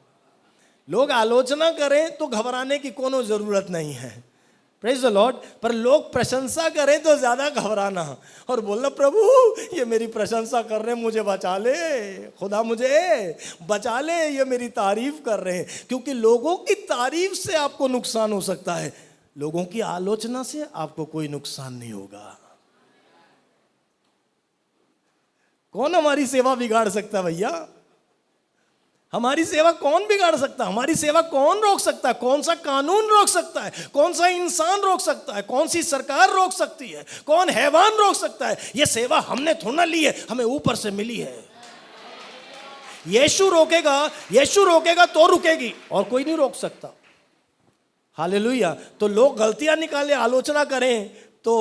लोग आलोचना करें तो घबराने की कोनो जरूरत नहीं है। Praise the Lord. पर लोग प्रशंसा करें तो ज्यादा घबराना और बोलना प्रभु ये मेरी प्रशंसा कर रहे हैं, मुझे बचा ले, खुदा मुझे बचा ले, ये मेरी तारीफ कर रहे हैं। क्योंकि लोगों की तारीफ से आपको नुकसान हो सकता है, लोगों की आलोचना से आपको कोई नुकसान नहीं होगा। कौन हमारी सेवा बिगाड़ सकता है भैया? हमारी सेवा कौन बिगाड़ सकता है? हमारी सेवा कौन रोक सकता है? कौन सा कानून रोक सकता है? कौन सा इंसान रोक सकता है? कौन सी सरकार रोक सकती है? कौन हैवान रोक सकता है? ये सेवा हमने थोड़ा ली है, हमें ऊपर से मिली है। यीशु रोकेगा तो रुकेगी, और कोई नहीं रोक सकता। हालेलुया। तो लोग गलतियां निकाले, आलोचना करें तो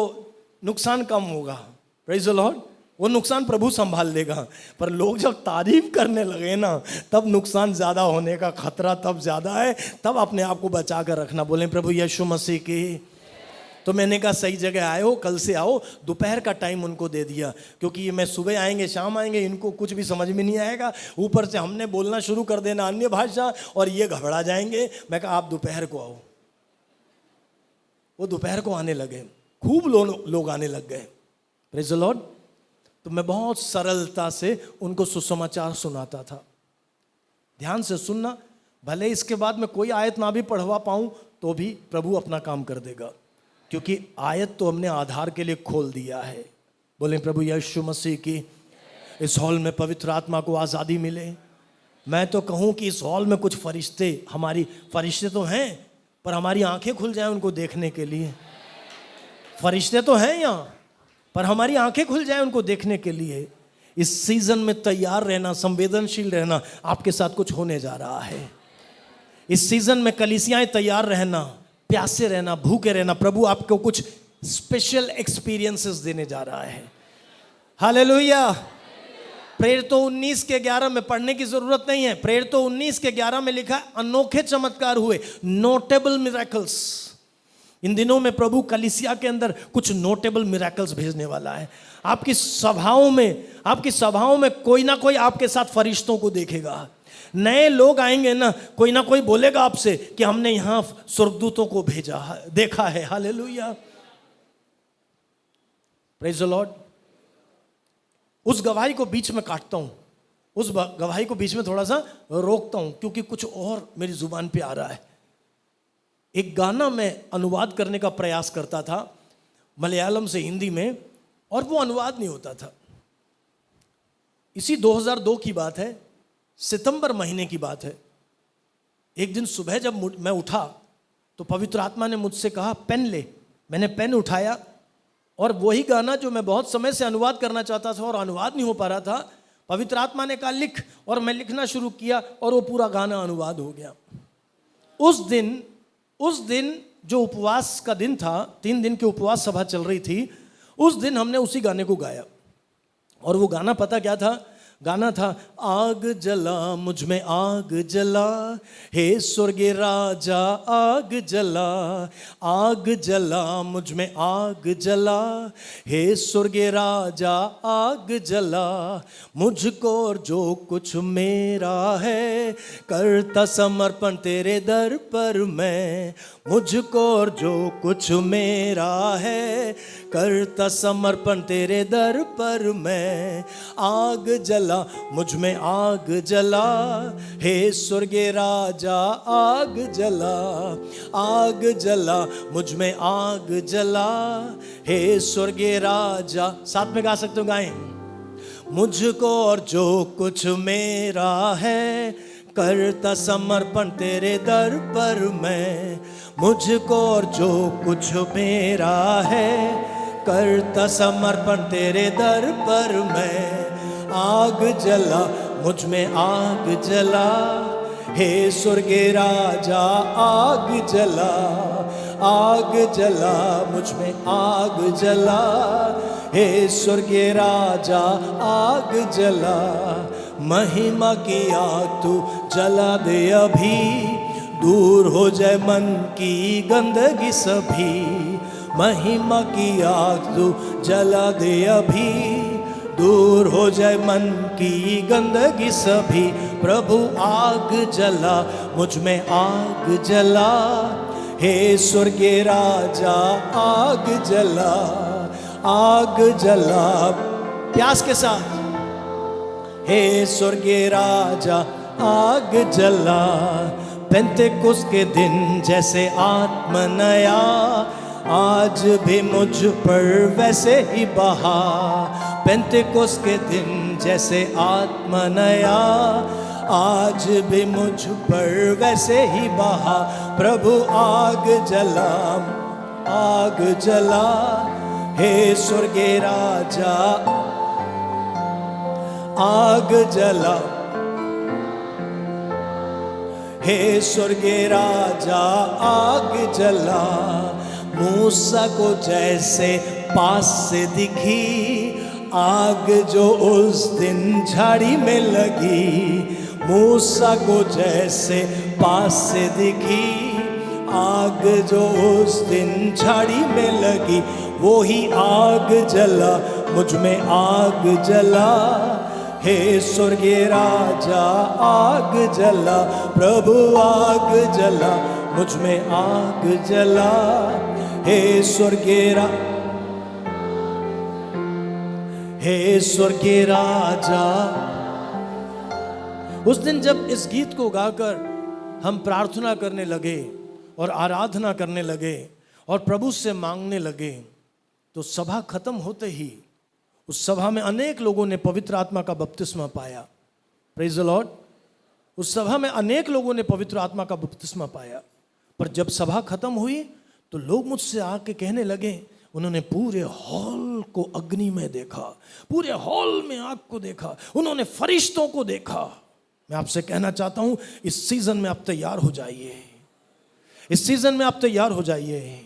नुकसान कम होगा। Praise the Lord. वो नुकसान प्रभु संभाल लेगा। पर लोग जब तारीफ करने लगे ना, तब नुकसान ज्यादा होने का खतरा तब ज्यादा है। तब अपने आप को बचा कर रखना। बोले प्रभु यीशु मसीह की। तो मैंने कहा सही जगह आए हो, कल से आओ। दोपहर का टाइम उनको दे दिया, क्योंकि ये मैं सुबह आएंगे शाम आएंगे, इनको कुछ भी समझ में नहीं आएगा। ऊपर से हमने बोलना शुरू कर देना अन्य भाषा और ये घबरा जाएंगे। मैं कहा आप दोपहर को आओ। वो दोपहर को आने लगे, खूब लोग आने लग गए। Praise the Lord. तो मैं बहुत सरलता से उनको सुसमाचार सुनाता था। ध्यान से सुनना, भले इसके बाद मैं कोई आयत ना भी पढ़वा पाऊं तो भी प्रभु अपना काम कर देगा, क्योंकि आयत तो हमने आधार के लिए खोल दिया है। बोले प्रभु यीशु मसीह की। इस हॉल में पवित्र आत्मा को आज़ादी मिले। मैं तो कहूं कि इस हॉल में कुछ फरिश्ते, हमारी फरिश्ते तो हैं, पर हमारी आंखें खुल जाएं उनको देखने के लिए। फरिश्ते तो हैं यहाँ, पर हमारी आंखें खुल जाएं उनको देखने के लिए। इस सीजन में तैयार रहना, संवेदनशील रहना, आपके साथ कुछ होने जा रहा है। इस सीजन में कलीसियाएं तैयार रहना, प्यासे रहना, भूखे रहना। प्रभु आपको कुछ स्पेशल एक्सपीरियंसेस देने जा रहा है। हालेलुया। प्रेरितों 19:11 में पढ़ने की जरूरत नहीं है। प्रेरितों 19:11 में लिखा अनोखे चमत्कार हुए, नोटेबल मिरेकल्स। इन दिनों में प्रभु कलीसिया के अंदर कुछ नोटेबल मिरेकल्स भेजने वाला है। आपकी सभाओं में कोई ना कोई आपके साथ फरिश्तों को देखेगा। नए लोग आएंगे ना कोई बोलेगा आपसे कि हमने यहां स्वर्गदूतों को देखा है। Hallelujah, praise the Lord. उस गवाही को बीच में काटता हूं, उस गवाही को बीच में थोड़ा सा रोकता हूं, क्योंकि कुछ और मेरी जुबान पे आ रहा है। एक गाना मैं अनुवाद करने का प्रयास करता था मलयालम से हिंदी में, और वो अनुवाद नहीं होता था। इसी 2002 की बात है, सितंबर महीने की बात है। एक दिन सुबह जब मैं उठा तो पवित्र आत्मा ने मुझसे कहा पेन ले। मैंने पेन उठाया और वही गाना जो मैं बहुत समय से अनुवाद करना चाहता था और अनुवाद नहीं हो पा रहा था, पवित्र आत्मा ने कहा लिख, और मैं लिखना शुरू किया और वो पूरा गाना अनुवाद हो गया। उस दिन जो उपवास का दिन था, 3 दिन की उपवास सभा चल रही थी, उस दिन हमने उसी गाने को गाया। और वो गाना पता क्या था? गाना था आग जला मुझ में आग जला, हे स्वर्गीय राजा आग जला, आग जला मुझ में आग जला, हे स्वर्गीय राजा आग जला, मुझको और जो कुछ मेरा है करता समर्पण तेरे दर पर मैं, मुझको और जो कुछ मेरा है करता समर्पण तेरे दर पर मैं, आग जला मुझ में आग जला, हे स्वर्गीय राजा आग जला, आग जला मुझ में आग जला, हे स्वर्गीय राजा। साथ में गा सकते हो, गाएं। मुझको और जो कुछ मेरा है करता समर्पण तेरे दर पर मैं, मुझको और जो कुछ मेरा है करता समर्पण तेरे दर पर मैं, आग जला मुझ में आग जला, हे स्वर्गीय राजा आग जला, आग जला मुझ में आग जला, हे स्वर्गीय राजा आग जला, महिमा की आग तू जला दे अभी, दूर हो जाए मन की गंदगी सभी, महिमा की आग तू जला दे अभी, दूर हो जाए मन की गंदगी सभी, प्रभु आग जला मुझ में आग जला, हे स्वर्गीय राजा आग जला, आग जला प्यास के साथ, हे स्वर्गीय राजा आग जला, पेंतेकुस्त के दिन जैसे आत्मा नया आज भी मुझ पर वैसे ही बहा, पेंतेकुस्त के दिन जैसे आत्मा नया आज भी मुझ पर वैसे ही बहा, प्रभु आग जला, आग जला, हे स्वर्गीय राजा आग जला, हे स्वर्गीय राजा आग जला, मूसा को जैसे पास से दिखी आग जो उस दिन झाड़ी में लगी, मूसा को जैसे पास से दिखी आग जो उस दिन झाड़ी में लगी, वो ही आग जला मुझ में आग जला, हे स्वर्गीय राजा आग जला, प्रभु आग जला मुझ में आग जला, हे स्वर्गीय हे स्वर्गीय राजा। उस दिन जब इस गीत को गाकर हम प्रार्थना करने लगे और आराधना करने लगे और प्रभु से मांगने लगे, तो सभा खत्म होते ही उस सभा में अनेक लोगों ने पवित्र आत्मा का बपतिस्मा पाया। Praise the Lord. उस सभा में अनेक लोगों ने पवित्र आत्मा का बपतिस्मा पाया। पर जब सभा खत्म हुई तो लोग मुझसे आके कहने लगे, उन्होंने पूरे हॉल को अग्नि में देखा, पूरे हॉल में आग को देखा, उन्होंने फरिश्तों को देखा। मैं आपसे कहना चाहता हूं, इस सीजन में आप तैयार हो जाइए, इस सीजन में आप तैयार हो जाइए।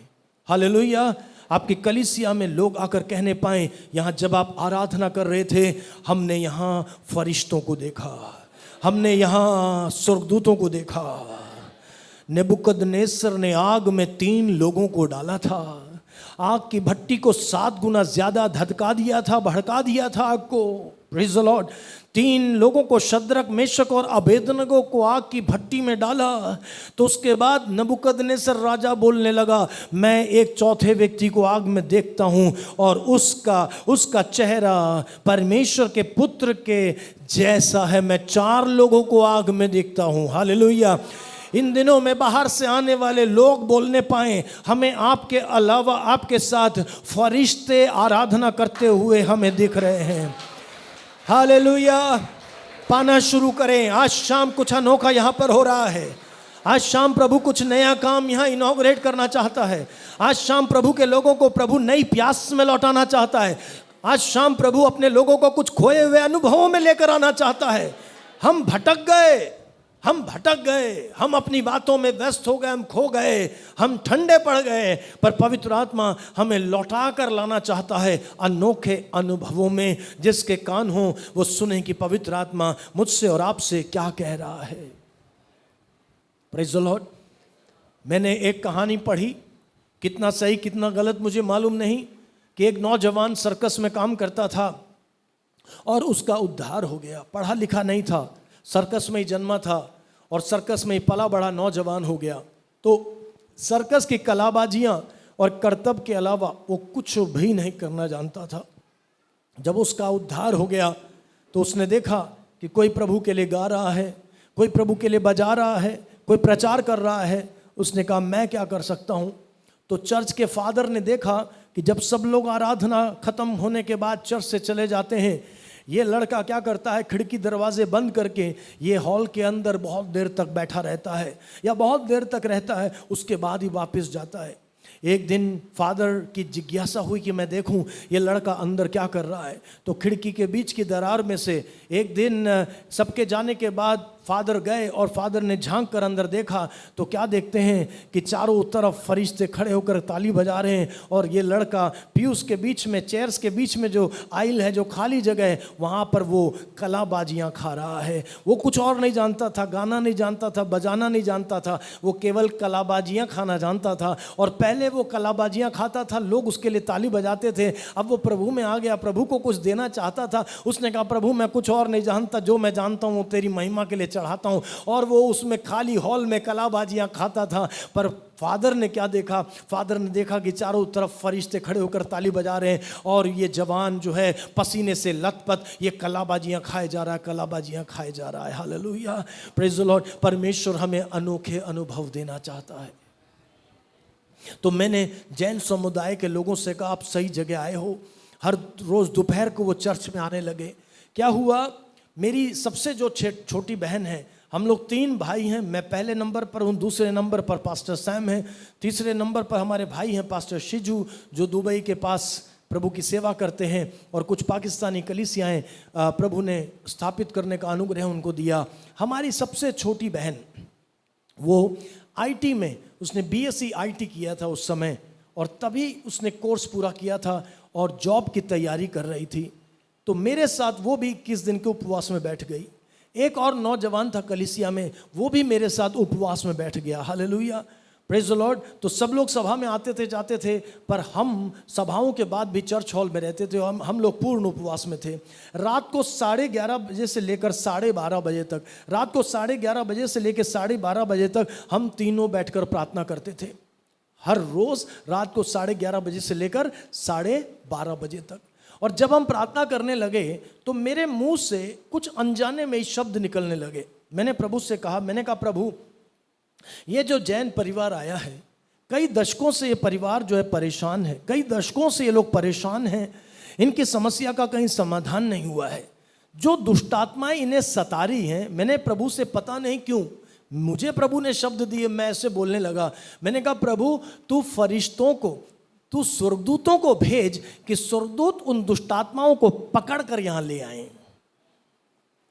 हालेलुया। आपकी कलीसिया में लोग आकर कहने पाए, यहाँ जब आप आराधना कर रहे थे हमने यहाँ फरिश्तों को देखा, हमने यहाँ स्वर्गदूतों को देखा। नेबुकदनेस्सर ने आग में 3 लोगों को डाला था, आग की भट्टी को 7 गुना ज्यादा धधका दिया था, भड़का दिया था आग को। Praise the Lord. 3 लोगों को, शद्रक, मेशक और अबेदनगो को आग की भट्टी में डाला। तो उसके बाद नबूकदनेस्सर राजा बोलने लगा, मैं एक चौथे व्यक्ति को आग में देखता हूं और उसका चेहरा परमेश्वर के पुत्र के जैसा है। मैं 4 लोगों को आग में देखता हूं। हालेलुया। इन दिनों में बाहर से आने वाले लोग बोलने पाए, हमें आपके अलावा आपके साथ फरिश्ते आराधना करते हुए हमें दिख रहे हैं। हालेलुया। पाना शुरू करें। आज शाम कुछ अनोखा यहाँ पर हो रहा है। आज शाम प्रभु कुछ नया काम यहाँ इनॉग्रेट करना चाहता है। आज शाम प्रभु के लोगों को प्रभु नई प्यास में लौटाना चाहता है। आज शाम प्रभु अपने लोगों को कुछ खोए हुए अनुभवों में लेकर आना चाहता है। हम भटक गए, हम अपनी बातों में व्यस्त हो गए, हम खो गए, हम ठंडे पड़ गए, पर पवित्र आत्मा हमें लौटा कर लाना चाहता है अनोखे अनुभवों में। जिसके कान हो वो सुने कि पवित्र आत्मा मुझसे और आपसे क्या कह रहा है। Praise the Lord. मैंने एक कहानी पढ़ी, कितना सही कितना गलत मुझे मालूम नहीं, कि एक नौजवान सर्कस में काम करता था और उसका उद्धार हो गया। पढ़ा लिखा नहीं था, सर्कस में ही जन्मा था और सर्कस में ही पला बड़ा नौजवान हो गया। तो सर्कस की कलाबाजियाँ और करतब के अलावा वो कुछ भी नहीं करना जानता था। जब उसका उद्धार हो गया तो उसने देखा कि कोई प्रभु के लिए गा रहा है, कोई प्रभु के लिए बजा रहा है, कोई प्रचार कर रहा है। उसने कहा मैं क्या कर सकता हूँ। तो चर्च के फादर ने देखा कि जब सब लोग आराधना खत्म होने के बाद चर्च से चले जाते हैं, ये लड़का क्या करता है, खिड़की दरवाजे बंद करके ये हॉल के अंदर बहुत देर तक बैठा रहता है या बहुत देर तक रहता है, उसके बाद ही वापस जाता है। एक दिन फादर की जिज्ञासा हुई कि मैं देखूं ये लड़का अंदर क्या कर रहा है। तो खिड़की के बीच की दरार में से एक दिन सबके जाने के बाद फादर गए और फादर ने झांक कर अंदर देखा तो क्या देखते हैं कि चारों तरफ फरिश्ते खड़े होकर ताली बजा रहे हैं और ये लड़का पीयूष के बीच में, चेयर्स के बीच में जो आइल है, जो खाली जगह है, वहाँ पर वो कलाबाजियाँ खा रहा है। वो कुछ और नहीं जानता था, गाना नहीं जानता था, बजाना नहीं जानता था, वो केवल कलाबाजियाँ खाना जानता था। और पहले वो कलाबाजियाँ खाता था, लोग उसके लिए ताली बजाते थे। अब वो प्रभु में आ गया, प्रभु को कुछ देना चाहता था। उसने कहा प्रभु मैं कुछ और नहीं जानता, जो मैं जानता हूँ वो तेरी महिमा के लिए चढ़ाता हूँ। और वो उसमें खाली हॉल में कलाबाजियाँ खाता था। पर फादर ने क्या देखा, फादर ने देखा कि चारों तरफ फरिश्ते खड़े होकर ताली बजा रहे हैं और ये जवान जो है पसीने से लथपथ ये कलाबाजियाँ खाए जा रहा है, कलाबाजियाँ खाए जा रहा है। Hallelujah, praise the Lord. परमेश्वर हमें अनोखे अनुभव देना चाहता है। तो मैंने जैन समुदाय के लोगों से कहा आप सही जगह आए हो। हर रोज़ दोपहर को वो चर्च में आने लगे। क्या हुआ, मेरी सबसे जो छोटी बहन है, हम लोग 3 भाई हैं, मैं पहले नंबर पर हूँ, दूसरे नंबर पर पास्टर सैम है, तीसरे नंबर पर हमारे भाई हैं पास्टर शिजू जो दुबई के पास प्रभु की सेवा करते हैं, और कुछ पाकिस्तानी कलीसियाएँ प्रभु ने स्थापित करने का अनुग्रह उनको दिया। हमारी सबसे छोटी बहन वो आईटी में, उसने बीएससी आईटी किया था उस समय, और तभी उसने कोर्स पूरा किया था और जॉब की तैयारी कर रही थी। तो मेरे साथ वो भी 21 दिन के उपवास में बैठ गई। एक और नौजवान था कलीसिया में, वो भी मेरे साथ उपवास में बैठ गया। Hallelujah, praise the Lord. तो सब लोग सभा में आते थे जाते थे, पर हम सभाओं के बाद भी चर्च हॉल में रहते थे। हम लोग पूर्ण उपवास में थे। रात को 11:30 बजे से लेकर 12:30 बजे तक, रात को 11:30 बजे से लेकर 12:30 बजे तक हम तीनों बैठकर प्रार्थना करते थे। हर रोज़ रात को 11:30 बजे से लेकर 12:30 बजे तक। और जब हम प्रार्थना करने लगे तो मेरे मुंह से कुछ अनजाने में ही शब्द निकलने लगे। मैंने प्रभु से कहा, मैंने कहा प्रभु ये जो जैन परिवार आया है, कई दशकों से ये परिवार जो है परेशान है, कई दशकों से ये लोग परेशान हैं, इनकी समस्या का कहीं समाधान नहीं हुआ है। जो दुष्टात्माएं इन्हें सता रही हैं, मैंने प्रभु से पता नहीं क्यों, मुझे प्रभु ने शब्द दिए, मैं ऐसे बोलने लगा। मैंने कहा प्रभु तू फरिश्तों को, तू स्वर्गदूतों को भेज कि स्वर्गदूत उन दुष्टात्माओं को पकड़ कर यहाँ ले आए।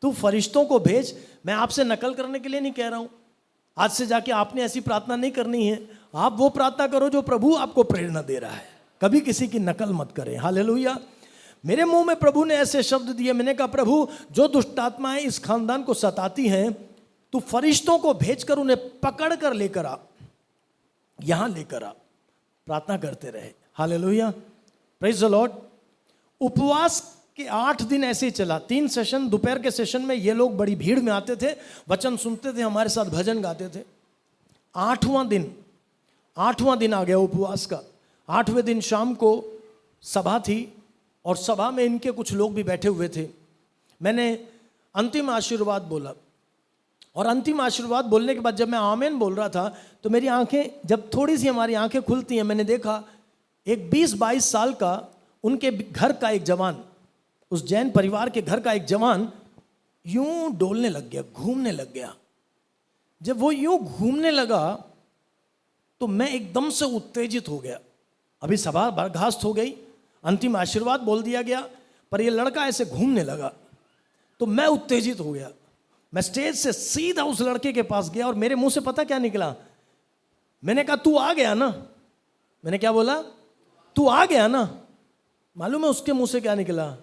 तू फरिश्तों को भेज। मैं आपसे नकल करने के लिए नहीं कह रहा हूँ। आज से जाके आपने ऐसी प्रार्थना नहीं करनी है। आप वो प्रार्थना करो जो प्रभु आपको प्रेरणा दे रहा है। कभी किसी की नकल मत करें। हालेलुया। मेरे मुंह में प्रभु ने ऐसे शब्द दिए। मैंने कहा प्रभु जो दुष्टात्माएं इस खानदान को सताती हैं, तू फरिश्तों को भेजकर उन्हें पकड़ कर लेकर आ, यहां लेकर आ। प्रार्थना करते रहे। Hallelujah, praise the Lord. उपवास के 8 दिन ऐसे ही चला। 3 सेशन, दोपहर के सेशन में ये लोग बड़ी भीड़ में आते थे, वचन सुनते थे, हमारे साथ भजन गाते थे। 8वां दिन आ गया उपवास का। 8वें दिन शाम को सभा थी और सभा में इनके कुछ लोग भी बैठे हुए थे। मैंने अंतिम आशीर्वाद बोला और अंतिम आशीर्वाद बोलने के बाद जब मैं आमीन बोल रहा था तो मेरी आंखें, जब थोड़ी सी हमारी आंखें खुलती हैं, मैंने देखा एक 20-22 साल का उनके घर का एक जवान, उस जैन परिवार के घर का एक जवान यूं डोलने लग गया, घूमने लग गया। जब वो यूं घूमने लगा तो मैं एकदम से उत्तेजित हो गया। अभी सभा बर्खास्त हो गई, अंतिम आशीर्वाद बोल दिया गया, पर ये लड़का ऐसे घूमने लगा तो मैं उत्तेजित हो गया। मैं स्टेज से सीधा उस लड़के के पास गया और मेरे मुंह से पता क्या निकला? मैंने कहा तू आ गया ना। मैंने क्या बोला? तू आ गया ना। मालूम है उसके मुंह से क्या निकला?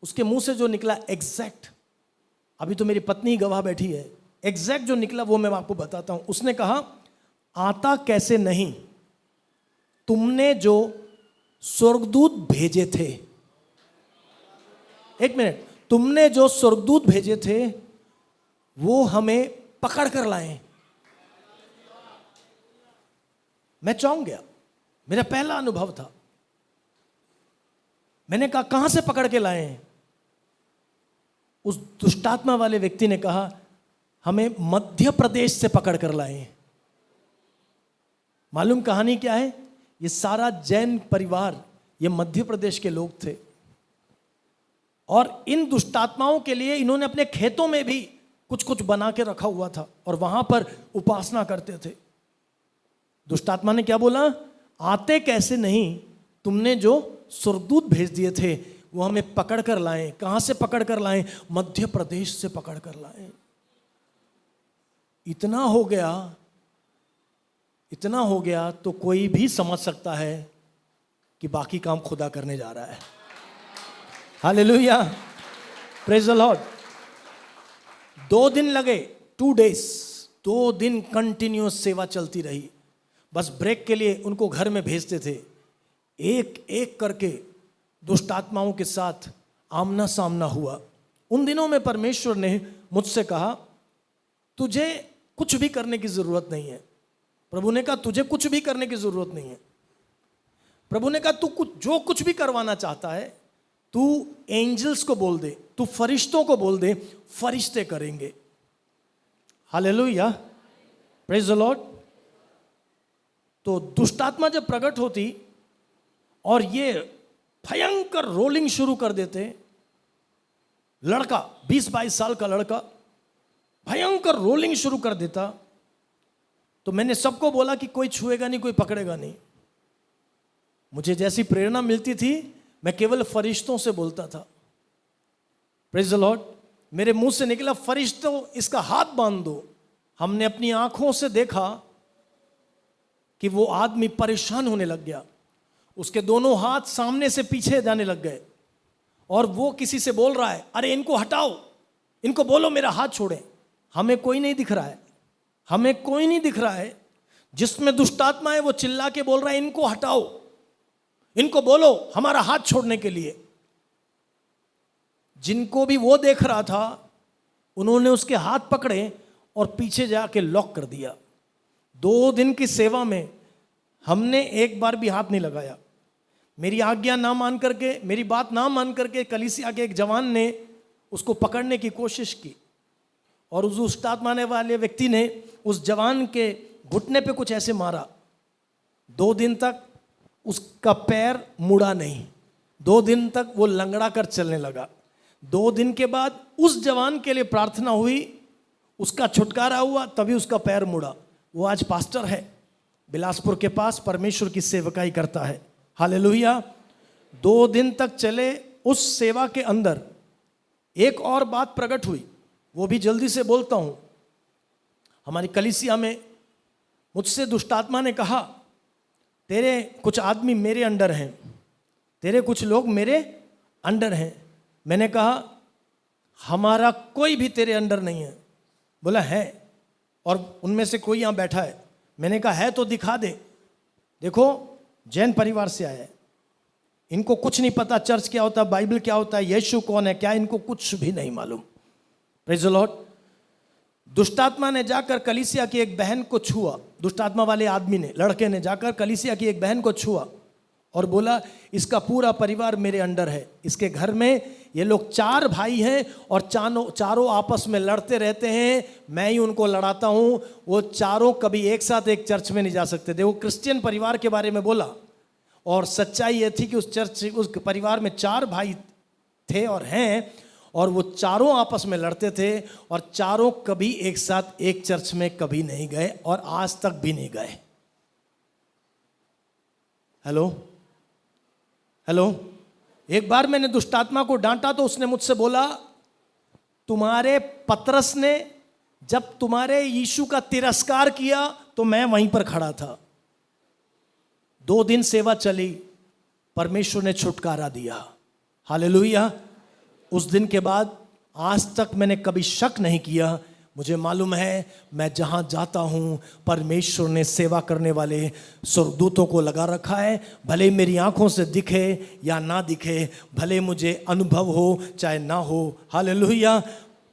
उसके मुंह से जो निकला एग्जैक्ट, अभी तो मेरी पत्नी गवाह बैठी है, एग्जैक्ट जो निकला वो मैं आपको बताता हूं। उसने कहा आता कैसे नहीं, तुमने जो स्वर्गदूत भेजे थे, एक मिनट, तुमने जो स्वर्गदूत भेजे थे वो हमें पकड़ कर लाए। मैं चौंक गया, मेरा पहला अनुभव था। मैंने कहा कहां से पकड़ के लाए हैं? उस दुष्टात्मा वाले व्यक्ति ने कहा हमें मध्य प्रदेश से पकड़ कर लाए हैं। मालूम कहानी क्या है? ये सारा जैन परिवार ये मध्य प्रदेश के लोग थे और इन दुष्टात्माओं के लिए इन्होंने अपने खेतों में भी कुछ कुछ बना के रखा हुआ था और वहां पर उपासना करते थे। दुष्टात्मा ने क्या बोला? आते कैसे नहीं, तुमने जो स्वर्गदूत भेज दिए थे वो हमें पकड़ कर लाए। कहां से पकड़ कर लाए? मध्य प्रदेश से पकड़ कर लाए। इतना हो गया, इतना हो गया तो कोई भी समझ सकता है कि बाकी काम खुदा करने जा रहा है। Hallelujah, praise the Lord. 2 दिन लगे, 2 days, 2 दिन कंटिन्यूअस सेवा चलती रही। बस ब्रेक के लिए उनको घर में भेजते थे। एक एक करके दुष्ट आत्माओं के साथ आमना सामना हुआ। उन दिनों में परमेश्वर ने मुझसे कहा तुझे कुछ भी करने की जरूरत नहीं है। प्रभु ने कहा तुझे कुछ भी करने की जरूरत नहीं है। प्रभु ने कहा तू कुछ भी करवाना चाहता है, तू एंजल्स को बोल दे, तू फरिश्तों को बोल दे, फरिश्ते करेंगे। Hallelujah, praise the Lord. तो दुष्टात्मा जब प्रकट होती और ये भयंकर रोलिंग शुरू कर देते, लड़का 20-22 साल का लड़का भयंकर रोलिंग शुरू कर देता, तो मैंने सबको बोला कि कोई छुएगा नहीं, कोई पकड़ेगा नहीं। मुझे जैसी प्रेरणा मिलती थी मैं केवल फरिश्तों से बोलता था। Praise the Lord. मेरे मुंह से निकला फरिश्तों इसका हाथ बांध दो। हमने अपनी आंखों से देखा कि वो आदमी परेशान होने लग गया। उसके दोनों हाथ सामने से पीछे जाने लग गए और वो किसी से बोल रहा है अरे इनको हटाओ, इनको बोलो मेरा हाथ छोड़े। हमें कोई नहीं दिख रहा है, हमें कोई नहीं दिख रहा है। जिसमें दुष्टात्मा है वो चिल्ला के बोल रहा है इनको हटाओ, इनको बोलो हमारा हाथ छोड़ने के लिए। जिनको भी वो देख रहा था उन्होंने उसके हाथ पकड़े और पीछे जाके लॉक कर दिया। 2 दिन की सेवा में हमने एक बार भी हाथ नहीं लगाया। मेरी आज्ञा ना मान करके, मेरी बात ना मान करके कलीसिया के एक जवान ने उसको पकड़ने की कोशिश की और उस दुष्टात्मा मारने वाले व्यक्ति ने उस जवान के घुटने पे कुछ ऐसे मारा। 2 दिन तक उसका पैर मुड़ा नहीं, 2 दिन तक वो लंगड़ा कर चलने लगा। 2 दिन के बाद उस जवान के लिए प्रार्थना हुई, उसका छुटकारा हुआ, तभी उसका पैर मुड़ा। वो आज पास्टर है, बिलासपुर के पास परमेश्वर की सेवकाई करता है। हालेलुया। 2 दिन तक चले उस सेवा के अंदर एक और बात प्रकट हुई, वो भी जल्दी से बोलता हूं। हमारी कलीसिया में मुझसे दुष्टात्मा ने कहा तेरे कुछ आदमी मेरे अंडर हैं, तेरे कुछ लोग मेरे अंडर हैं। मैंने कहा हमारा कोई भी तेरे अंडर नहीं है। बोला है, और उनमें से कोई यहाँ बैठा है। मैंने कहा है तो दिखा दे। देखो जैन परिवार से आया है, इनको कुछ नहीं पता चर्च क्या होता है, बाइबल क्या होता है, यीशु कौन है, क्या इनको कुछ भी नहीं मालूम। Praise the Lord. दुष्टात्मा ने जाकर कलीसिया की एक बहन को छुआ। दुष्टात्मा वाले आदमी ने, लड़के ने जाकर कलीसिया की एक बहन को छुआ और बोला इसका पूरा परिवार मेरे अंडर है। इसके घर में ये लोग 4 भाई हैं और चारों आपस में लड़ते रहते हैं, मैं ही उनको लड़ाता हूं। वो चारों कभी एक साथ एक चर्च में नहीं जा सकते थे। वो क्रिश्चियन परिवार के बारे में बोला और सच्चाई ये थी कि उस परिवार में 4 भाई थे और हैं, और वो चारों आपस में लड़ते थे और चारों कभी एक साथ एक चर्च में कभी नहीं गए और आज तक भी नहीं गए। Hello hello. एक बार मैंने दुष्टात्मा को डांटा तो उसने मुझसे बोला, तुम्हारे पतरस ने जब तुम्हारे यीशु का तिरस्कार किया तो मैं वहीं पर खड़ा था। 2 दिन सेवा चली, परमेश्वर ने छुटकारा दिया। हालेलुया। उस दिन के बाद आज तक मैंने कभी शक नहीं किया। मुझे मालूम है मैं जहां जाता हूं परमेश्वर ने सेवा करने वाले स्वर्गदूतों को लगा रखा है। भले मेरी आंखों से दिखे या ना दिखे, भले मुझे अनुभव हो चाहे ना हो, हालेलुया,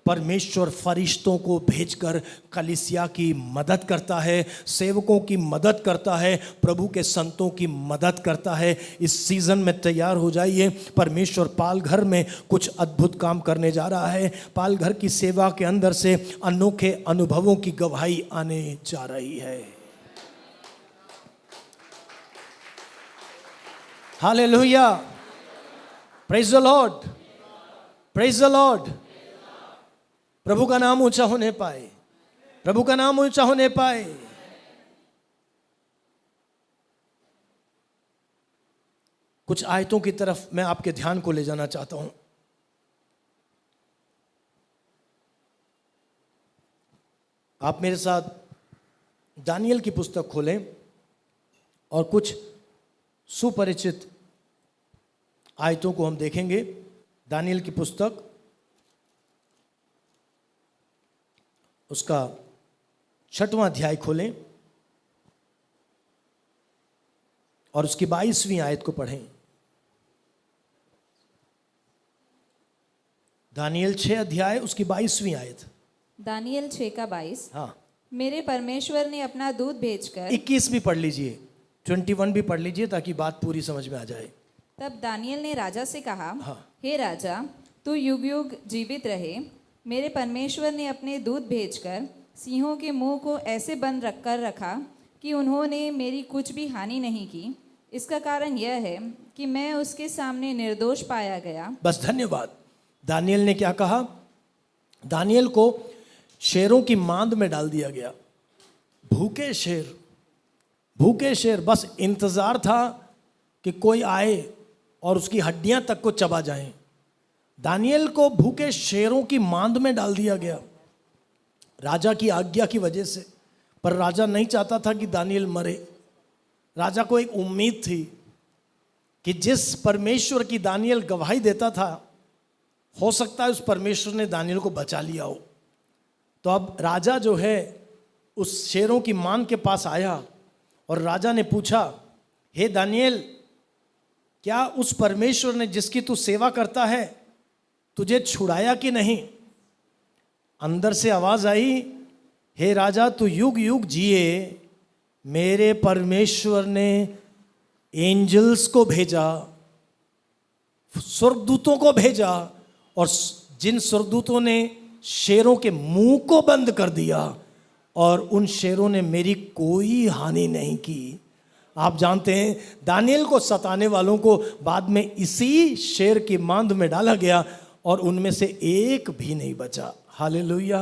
परमेश्वर फरिश्तों को भेजकर कलीसिया की मदद करता है, सेवकों की मदद करता है, प्रभु के संतों की मदद करता है। इस सीजन में तैयार हो जाइए, परमेश्वर पालघर में कुछ अद्भुत काम करने जा रहा है। पालघर की सेवा के अंदर से अनोखे अनुभवों की गवाही आने जा रही है। Hallelujah, praise the Lord, praise the Lord. प्रभु का नाम ऊंचा होने पाए, प्रभु का नाम ऊंचा होने पाए। कुछ आयतों की तरफ मैं आपके ध्यान को ले जाना चाहता हूं। आप मेरे साथ दानियल की पुस्तक खोलें और कुछ सुपरिचित आयतों को हम देखेंगे। दानियल की पुस्तक उसका 6वां अध्याय खोलें और उसकी 22वीं आयत को पढ़ें। दानियल 6 अध्याय उसकी 22वीं आयत। दानियल 6 का 22। हाँ, मेरे परमेश्वर ने अपना दूत भेजकर। 21 भी पढ़ लीजिए, 21 भी पढ़ लीजिए ताकि बात पूरी समझ में आ जाए। तब दानियल ने राजा से कहा, हाँ। हे राजा, तू युग युग जीवित रहे। मेरे परमेश्वर ने अपने दूत भेजकर सिंहों के मुंह को ऐसे बंद रखा कि उन्होंने मेरी कुछ भी हानि नहीं की। इसका कारण यह है कि मैं उसके सामने निर्दोष पाया गया। बस, धन्यवाद। दानियल ने क्या कहा? दानियल को शेरों की मांद में डाल दिया गया। भूखे शेर, भूखे शेर, बस इंतजार था कि कोई आए और उसकी हड्डियां तक को चबा जाएं। दानियल को भूखे शेरों की मांद में डाल दिया गया राजा की आज्ञा की वजह से। पर राजा नहीं चाहता था कि दानियल मरे। राजा को एक उम्मीद थी कि जिस परमेश्वर की दानियल गवाही देता था, हो सकता है उस परमेश्वर ने दानियल को बचा लिया हो। तो अब राजा जो है उस शेरों की मांद के पास आया और राजा ने पूछा, हे दानियल, क्या उस परमेश्वर ने जिसकी तू सेवा करता है तुझे छुड़ाया कि नहीं? अंदर से आवाज आई, हे राजा, तू युग युग जिए। मेरे परमेश्वर ने एंजल्स को भेजा, स्वर्गदूतों को भेजा, और जिन स्वर्गदूतों ने शेरों के मुंह को बंद कर दिया और उन शेरों ने मेरी कोई हानि नहीं की। आप जानते हैं दानियल को सताने वालों को बाद में इसी शेर की मांद में डाला गया और उनमें से एक भी नहीं बचा। Hallelujah,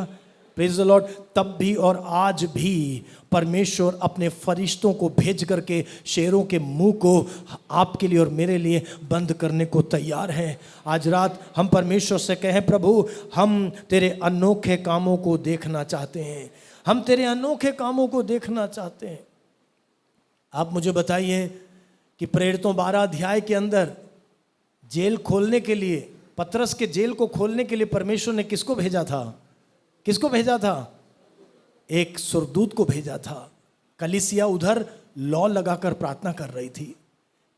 praise the Lord. तब भी और आज भी परमेश्वर अपने फरिश्तों को भेज करके शेरों के मुंह को आपके लिए और मेरे लिए बंद करने को तैयार हैं। आज रात हम परमेश्वर से कहें, प्रभु, हम तेरे अनोखे कामों को देखना चाहते हैं, हम तेरे अनोखे कामों को देखना चाहते हैं। आप मुझे बताइए कि प्रेरितों 12 अध्याय के अंदर जेल खोलने के लिए, पतरस के जेल को खोलने के लिए परमेश्वर ने किसको भेजा था? किसको भेजा था? एक स्वर्गदूत को भेजा था। कलीसिया उधर लौ लगाकर प्रार्थना कर रही थी।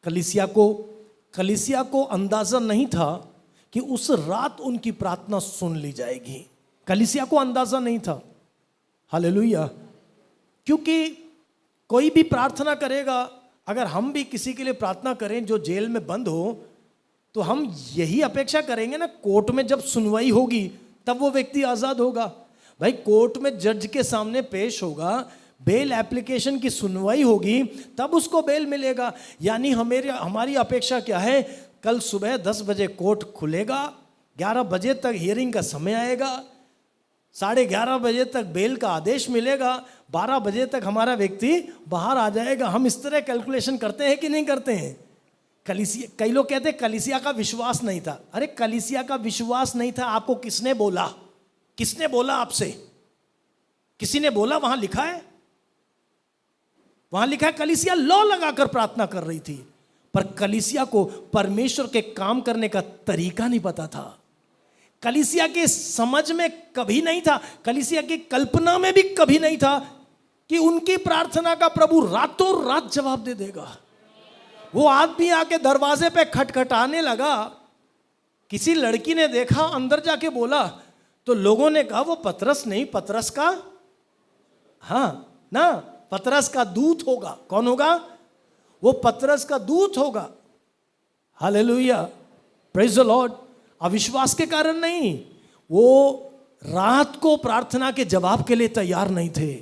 कलीसिया को अंदाजा नहीं था कि उस रात उनकी प्रार्थना सुन ली जाएगी। कलीसिया को अंदाजा नहीं था। हालेलुया। क्योंकि कोई भी प्रार्थना करेगा, अगर हम भी किसी के लिए प्रार्थना करें जो जेल में बंद हो, तो हम यही अपेक्षा करेंगे ना, कोर्ट में जब सुनवाई होगी तब वो व्यक्ति आजाद होगा। भाई, कोर्ट में जज के सामने पेश होगा, बेल एप्लीकेशन की सुनवाई होगी, तब उसको बेल मिलेगा। यानी हमारी अपेक्षा क्या है? कल सुबह 10 बजे कोर्ट खुलेगा, 11 बजे तक हियरिंग का समय आएगा, 11:30 बजे तक बेल का आदेश मिलेगा, 12 बजे तक हमारा व्यक्ति बाहर आ जाएगा। हम इस तरह कैलकुलेशन करते हैं कि नहीं करते हैं? कलीसिया, कई लोग कहते हैं कलीसिया का विश्वास नहीं था। अरे कलीसिया का विश्वास नहीं था, आपको किसने बोला? किसने बोला आपसे? किसी ने बोला? वहां लिखा है, वहां लिखा है कलीसिया लॉ लगाकर प्रार्थना कर रही थी, पर कलीसिया को परमेश्वर के काम करने का तरीका नहीं पता था। कलीसिया के समझ में कभी नहीं था, कलीसिया की कल्पना में भी कभी नहीं था कि उनकी प्रार्थना का प्रभु रातों रात जवाब दे देगा। वो आदमी आके दरवाजे पे खटखटाने लगा, किसी लड़की ने देखा, अंदर जाके बोला, तो लोगों ने कहा वो पतरस नहीं, पतरस का, हाँ ना, पतरस का दूत होगा। कौन होगा? वो पतरस का दूत होगा। Hallelujah, praise the Lord. अविश्वास के कारण नहीं, वो रात को प्रार्थना के जवाब के लिए तैयार नहीं थे।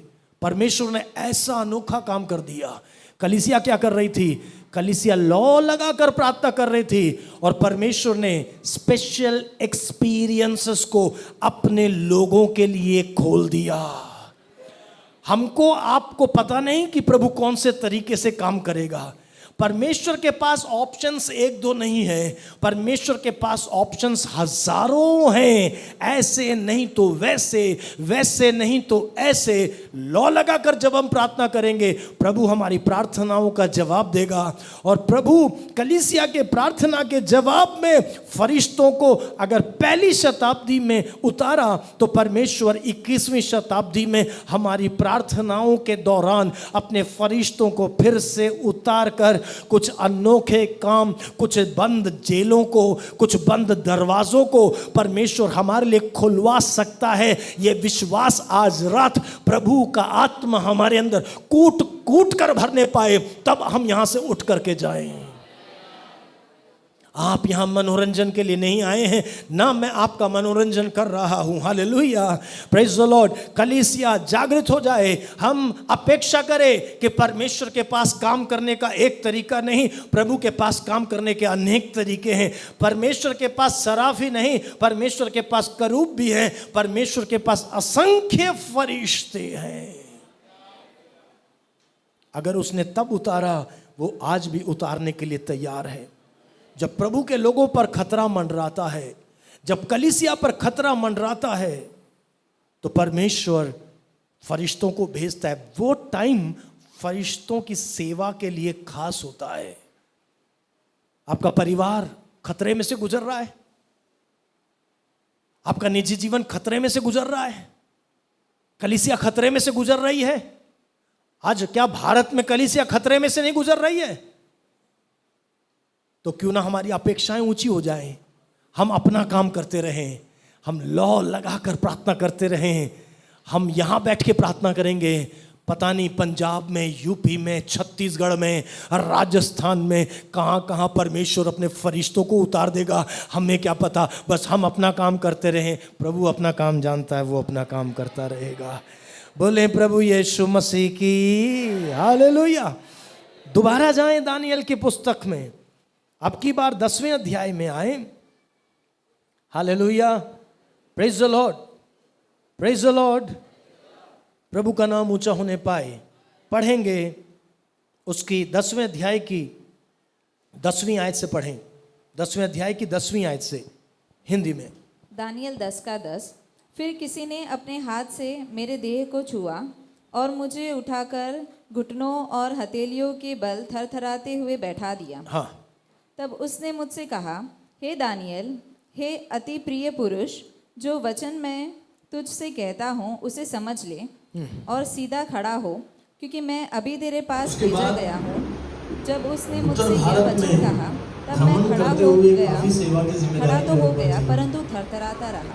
परमेश्वर ने ऐसा अनोखा काम कर दिया। कलीसिया क्या कर रही थी? कलीसिया लॉ लगाकर प्रार्थना कर रही थी, और परमेश्वर ने स्पेशल एक्सपीरियंसेस को अपने लोगों के लिए खोल दिया। हमको आपको पता नहीं कि प्रभु कौन से तरीके से काम करेगा। परमेश्वर के पास ऑप्शंस एक दो नहीं है, परमेश्वर के पास ऑप्शंस हजारों हैं। ऐसे नहीं तो वैसे, वैसे नहीं तो ऐसे। लॉ लगाकर जब हम प्रार्थना करेंगे, प्रभु हमारी प्रार्थनाओं का जवाब देगा। और प्रभु कलीसिया के प्रार्थना के जवाब में फरिश्तों को अगर पहली शताब्दी में उतारा, तो परमेश्वर 21वीं शताब्दी में हमारी प्रार्थनाओं के दौरान अपने फरिश्तों को फिर से उतार कर कुछ अनोखे काम, कुछ बंद जेलों को, कुछ बंद दरवाजों को परमेश्वर हमारे लिए खुलवा सकता है। ये विश्वास आज रात प्रभु का आत्मा हमारे अंदर कूट कूट कर भरने पाए, तब हम यहां से उठ करके जाएं। आप यहां मनोरंजन के लिए नहीं आए हैं ना, मैं आपका मनोरंजन कर रहा हूं। Hallelujah, praise the Lord. कलीसिया जागृत हो जाए। हम अपेक्षा करें कि परमेश्वर के पास काम करने का एक तरीका नहीं, प्रभु के पास काम करने के अनेक तरीके हैं। परमेश्वर के पास सराफ ही नहीं, परमेश्वर के पास करूब भी है, परमेश्वर के पास असंख्य फरिश्ते हैं। अगर उसने तब उतारा, वो आज भी उतारने के लिए तैयार है। जब प्रभु के लोगों पर खतरा मंडराता है, जब कलीसिया पर खतरा मंडराता है, तो परमेश्वर फरिश्तों को भेजता है। वो टाइम फरिश्तों की सेवा के लिए खास होता है। आपका परिवार खतरे में से गुजर रहा है, आपका निजी जीवन खतरे में से गुजर रहा है, कलीसिया खतरे में से गुजर रही है। आज क्या भारत में कलीसिया खतरे में से नहीं गुजर रही है? तो क्यों ना हमारी अपेक्षाएं ऊंची हो जाएं, हम अपना काम करते रहें, हम लॉ लगाकर प्रार्थना करते रहें। हम यहां बैठ के प्रार्थना करेंगे, पता नहीं पंजाब में, यूपी में, छत्तीसगढ़ में, राजस्थान में कहां कहां परमेश्वर अपने फरिश्तों को उतार देगा, हमें क्या पता। बस हम अपना काम करते रहें, प्रभु अपना काम जानता है, वो अपना काम करता रहेगा। बोले प्रभु यीशु मसीह की हालेलुया। दोबारा जाएं दानियल की पुस्तक में, अब की बार 10वें अध्याय में आए। Hallelujah, praise the Lord, praise the Lord. प्रभु का नाम ऊंचा होने पाए। पढ़ेंगे उसकी 10वें अध्याय की 10वीं आयत से पढ़ें, 10वें अध्याय की 10वीं आयत से हिंदी में। दानियल 10:10। फिर किसी ने अपने हाथ से मेरे देह को छुआ और मुझे उठाकर घुटनों और हथेलियों के बल थरथराते हुए बैठा दिया। हाँ। तब उसने मुझसे कहा, हे दानियल, हे अति प्रिय पुरुष, जो वचन मैं तुझसे कहता हूँ उसे समझ ले और सीधा खड़ा हो, क्योंकि मैं अभी तेरे पास भेजा गया हूँ। जब उसने मुझसे यह वचन कहा, तब मैं खड़ा हो गया, खड़ा तो हो गया, परंतु थरथराता रहा।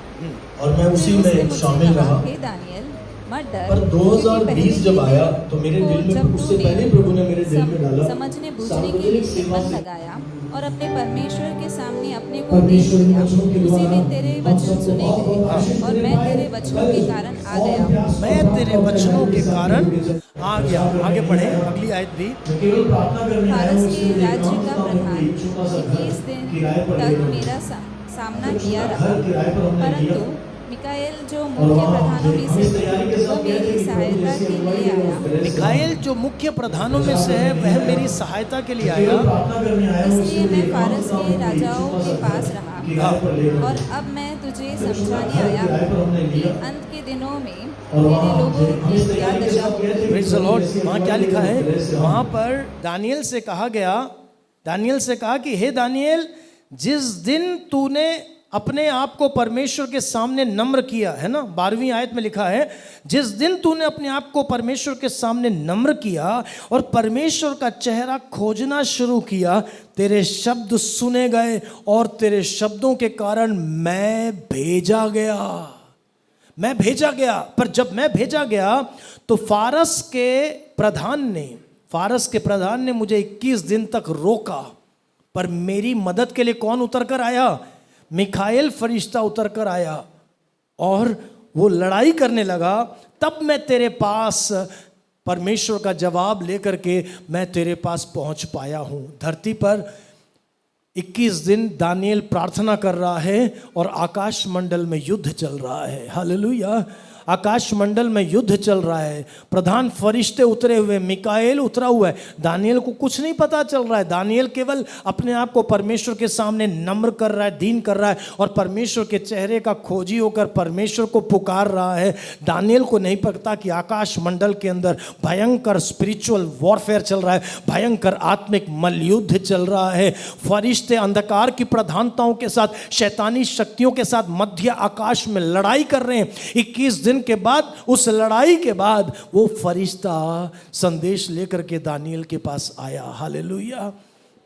और मैं उसी में शामिल रहा। हे दानियल, मत डर, पर 2020 जब आया तो मेरे दिल में, उससे पहले प्रभु ने मेरे दिल में डाला, समझने बूझने के लिए मन लगाया और अपने परमेश्वर के सामने अपने को दे दिया। उसी दिन तेरे वचन सुने गए और मैं तेरे वचनों के कारण आ गया। मैं तेरे वचनों के कारण आ गया। आगे पढ़े अगली आयत भी। फारस के राज्य का प्रधान 21 दिन तक मेरा सामना किया रहा, परंतु मिकाएल जो मुख्य प्रधानों में से थे, वह मेरी सहायता के लिए आया। मिकाएल जो मुख्य प्रधानों में से है वह मेरी सहायता के लिए आया। इसलिए मैं फारस के राजाओं के पास रहा, और अब मैं तुझे समझाने आया हूँ कि अंत के दिनों में मेरे लोगों की क्या दशा होगी। Praise the Lord. वहाँ क्या लिखा है? वहाँ पर दानियल से कहा गया, दानियल से कहा कि हे दानियल, जिस दिन तूने अपने आप को परमेश्वर के सामने नम्र किया, है ना, 12वीं आयत में लिखा है, जिस दिन तूने अपने आप को परमेश्वर के सामने नम्र किया और परमेश्वर का चेहरा खोजना शुरू किया, तेरे शब्द सुने गए और तेरे शब्दों के कारण मैं भेजा गया। मैं भेजा गया। पर जब मैं भेजा गया तो फारस के प्रधान ने मुझे 21 दिन तक रोका। पर मेरी मदद के लिए कौन उतर कर आया? मिकाएल फरिश्ता उतर कर आया और वो लड़ाई करने लगा। तब मैं तेरे पास परमेश्वर का जवाब लेकर के मैं तेरे पास पहुंच पाया हूं। धरती पर 21 दिन दानियल प्रार्थना कर रहा है और आकाश मंडल में युद्ध चल रहा है। हालेलुया। आकाश मंडल में युद्ध चल रहा है। प्रधान फरिश्ते उतरे हुए, मिकाएल उतरा हुआ है। दानियल को कुछ नहीं पता चल रहा है। दानियल केवल अपने आप को परमेश्वर के सामने नम्र कर रहा है, दीन कर रहा है और परमेश्वर के चेहरे का खोजी होकर परमेश्वर को पुकार रहा है। दानियल को नहीं पता कि आकाश मंडल के अंदर भयंकर स्पिरिचुअल वॉरफेयर चल रहा है, भयंकर आत्मिक मल्लयुद्ध चल रहा है। फरिश्ते अंधकार की प्रधानताओं के साथ, शैतानी शक्तियों के साथ मध्य आकाश में लड़ाई कर रहे हैं। 21 दिन के बाद, उस लड़ाई के बाद वो फरिश्ता संदेश लेकर के दानियल के पास आया। Hallelujah.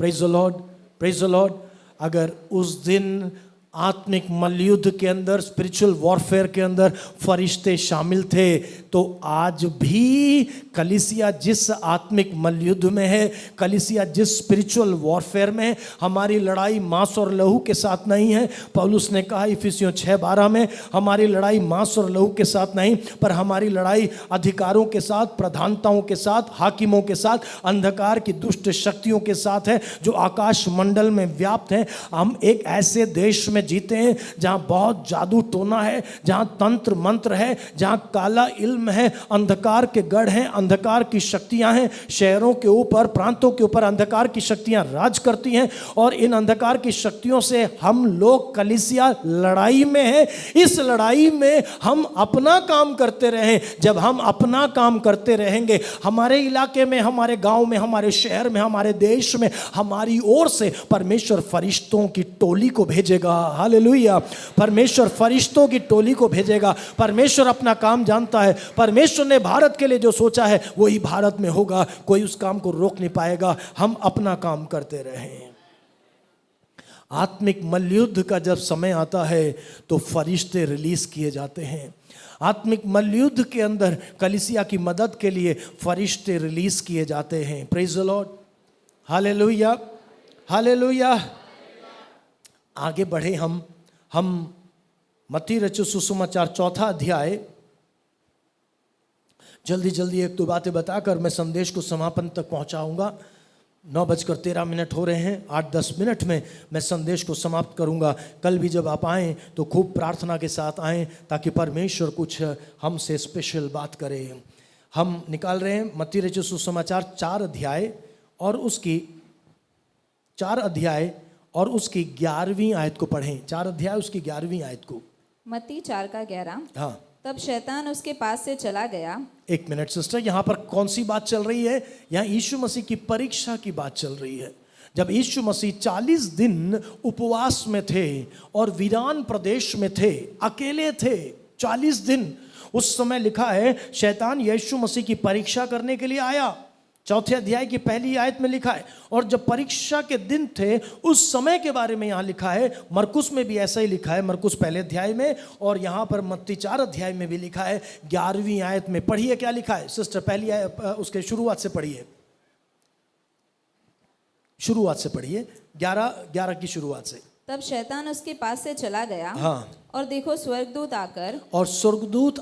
Praise the Lord, praise the Lord. अगर उस दिन आत्मिक मल्लयुद्ध के अंदर, स्पिरिचुअल वॉरफेयर के अंदर फरिश्ते शामिल थे, तो आज भी कलीसिया जिस आत्मिक मल्लयुद्ध में है, कलीसिया जिस स्पिरिचुअल वॉरफेयर में है, हमारी लड़ाई मांस और लहू के साथ नहीं है। पौलुस ने कहा इफिसियों 6:12 में, हमारी लड़ाई मांस और लहू के साथ नहीं, पर हमारी लड़ाई अधिकारों के साथ, प्रधानताओं के साथ, हाकिमों के साथ, अंधकार की दुष्ट शक्तियों के साथ है जो आकाश मंडल में व्याप्त हैं। हम एक ऐसे देश में जीते हैं जहां बहुत जादू टोना है, जहां तंत्र मंत्र है, जहां काला इल्म है, अंधकार के गढ़ हैं, अंधकार की शक्तियां हैं। शहरों के ऊपर, प्रांतों के ऊपर अंधकार की शक्तियां राज करती हैं और इन अंधकार की शक्तियों से हम लोग कलीसिया लड़ाई में है। इस लड़ाई में हम अपना काम करते रहें। जब हम अपना काम करते रहेंगे, हमारे इलाके में, हमारे गांव में, हमारे शहर में, हमारे देश में हमारी ओर से परमेश्वर फरिश्तों की टोली को भेजेगा। हालेलुया। परमेश्वर फरिश्तों की टोली को भेजेगा। परमेश्वर अपना काम जानता है। परमेश्वर ने भारत के लिए जो सोचा है वही भारत में होगा। कोई उस काम को रोक नहीं पाएगा। हम अपना काम करते रहें। आत्मिक मल्लयुद्ध का जब समय आता है तो फरिश्ते रिलीज किए जाते हैं। आत्मिक मल्लयुद्ध के अंदर कलीसिया की मदद के लिए फरिश्ते रिलीज किए जाते हैं। Praise the Lord. Hallelujah, hallelujah. आगे बढ़े हम मत्ती रचित सुसमाचार 4 अध्याय, जल्दी जल्दी 1-2 बातें बताकर मैं संदेश को समापन तक पहुंचाऊंगा। 9:13 हो रहे हैं। 8-10 मिनट में मैं संदेश को समाप्त करूंगा। कल भी जब आप आएँ तो खूब प्रार्थना के साथ आएँ ताकि परमेश्वर कुछ हमसे स्पेशल बात करे। हम निकाल रहे हैं मत्ती रचित सुसमाचार 4 अध्याय और उसकी 11वीं आयत को पढ़ें। 4 अध्याय उसकी 11वीं आयत को। मत्ती 4:11। हाँ। तब शैतान उसके पास से चला गया। 1 मिनट सिस्टर, यहाँ पर कौन सी बात चल रही है? यहाँ यीशु मसीह की परीक्षा की बात चल रही है। जब यीशु मसीह 40 दिन उपवास में थे और वीरान प्रदेश में थे, अकेले थे 40 दिन, उस समय लिखा है शैतान यीशु मसीह की परीक्षा करने के लिए आया। 4 अध्याय की पहली आयत में लिखा है। और जब परीक्षा के दिन थे उस समय के बारे में यहाँ लिखा है। मरकुस में भी ऐसा ही लिखा है, मरकुस पहले अध्याय में, और यहाँ पर मत्ती 4 अध्याय में भी लिखा है। 11वीं आयत में पढ़िए क्या लिखा है सिस्टर। पहली आयत उसके शुरुआत से पढ़िए, शुरुआत से पढ़िए, 11 की शुरुआत से। तब शैतान उसके पास से चला गया। हाँ। और देखो स्वर्गदूत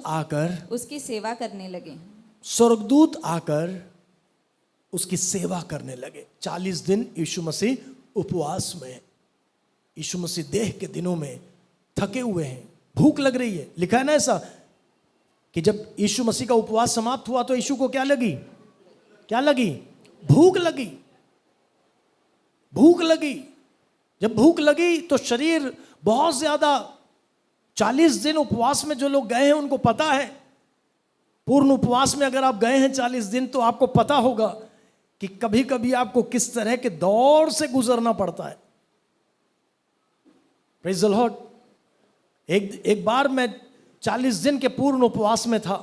आकर उसकी सेवा करने लगे। स्वर्गदूत आकर उसकी सेवा करने लगे। 40 दिन यीशु मसीह उपवास में। यीशु मसीह देह के दिनों में थके हुए हैं, भूख लग रही है। लिखा है ना ऐसा कि जब यीशु मसीह का उपवास समाप्त हुआ तो यीशु को क्या लगी? क्या लगी? भूख लगी। भूख लगी। जब भूख लगी तो शरीर बहुत ज्यादा, 40 दिन उपवास में जो लोग गए हैं उनको पता है, पूर्ण उपवास में अगर आप गए हैं 40 दिन तो आपको पता होगा कि कभी कभी आपको किस तरह के दौर से गुजरना पड़ता है। Praise the Lord. एक बार मैं 40 दिन के पूर्ण उपवास में था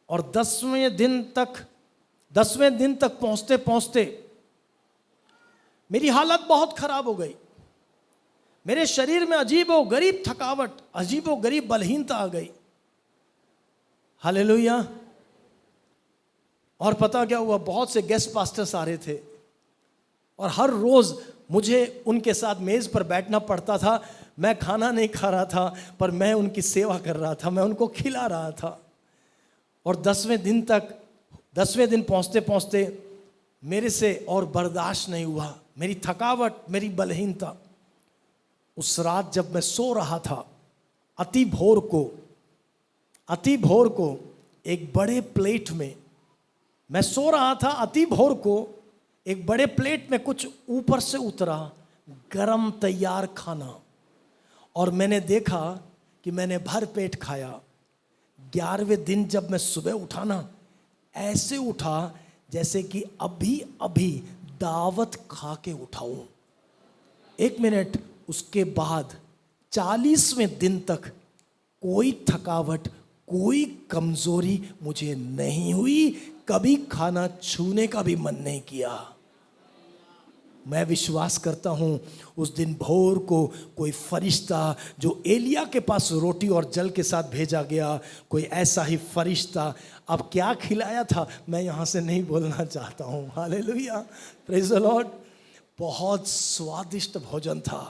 और 10वें दिन तक पहुंचते पहुंचते मेरी हालत बहुत खराब हो गई। मेरे शरीर में अजीबो गरीब थकावट, अजीबो गरीब बलहीनता आ गई। हालेलुया। और पता क्या हुआ, बहुत से गेस्ट पास्टर्स आ रहे थे और हर रोज मुझे उनके साथ मेज पर बैठना पड़ता था। मैं खाना नहीं खा रहा था पर मैं उनकी सेवा कर रहा था, मैं उनको खिला रहा था। और 10वें दिन पहुंचते पहुंचते मेरे से और बर्दाश्त नहीं हुआ, मेरी थकावट, मेरी बलहीनता। उस रात जब मैं सो रहा था, अति भोर को एक बड़े प्लेट में मैं सो रहा था, अति भोर को एक बड़े प्लेट में कुछ ऊपर से उतरा गरम तैयार खाना, और मैंने देखा कि मैंने भर पेट खाया। 11वें दिन जब मैं सुबह उठा ना, ऐसे उठा जैसे कि अभी दावत खा के उठाऊं। 1 मिनट, उसके बाद 40वें दिन तक कोई थकावट, कोई कमजोरी मुझे नहीं हुई, कभी खाना छूने का भी मन नहीं किया। मैं विश्वास करता हूं उस दिन भोर को कोई फरिश्ता जो एलिया के पास रोटी और जल के साथ भेजा गया, कोई ऐसा ही फरिश्ता। अब क्या खिलाया था मैं यहां से नहीं बोलना चाहता हूं। Hallelujah, praise the Lord. बहुत स्वादिष्ट भोजन था,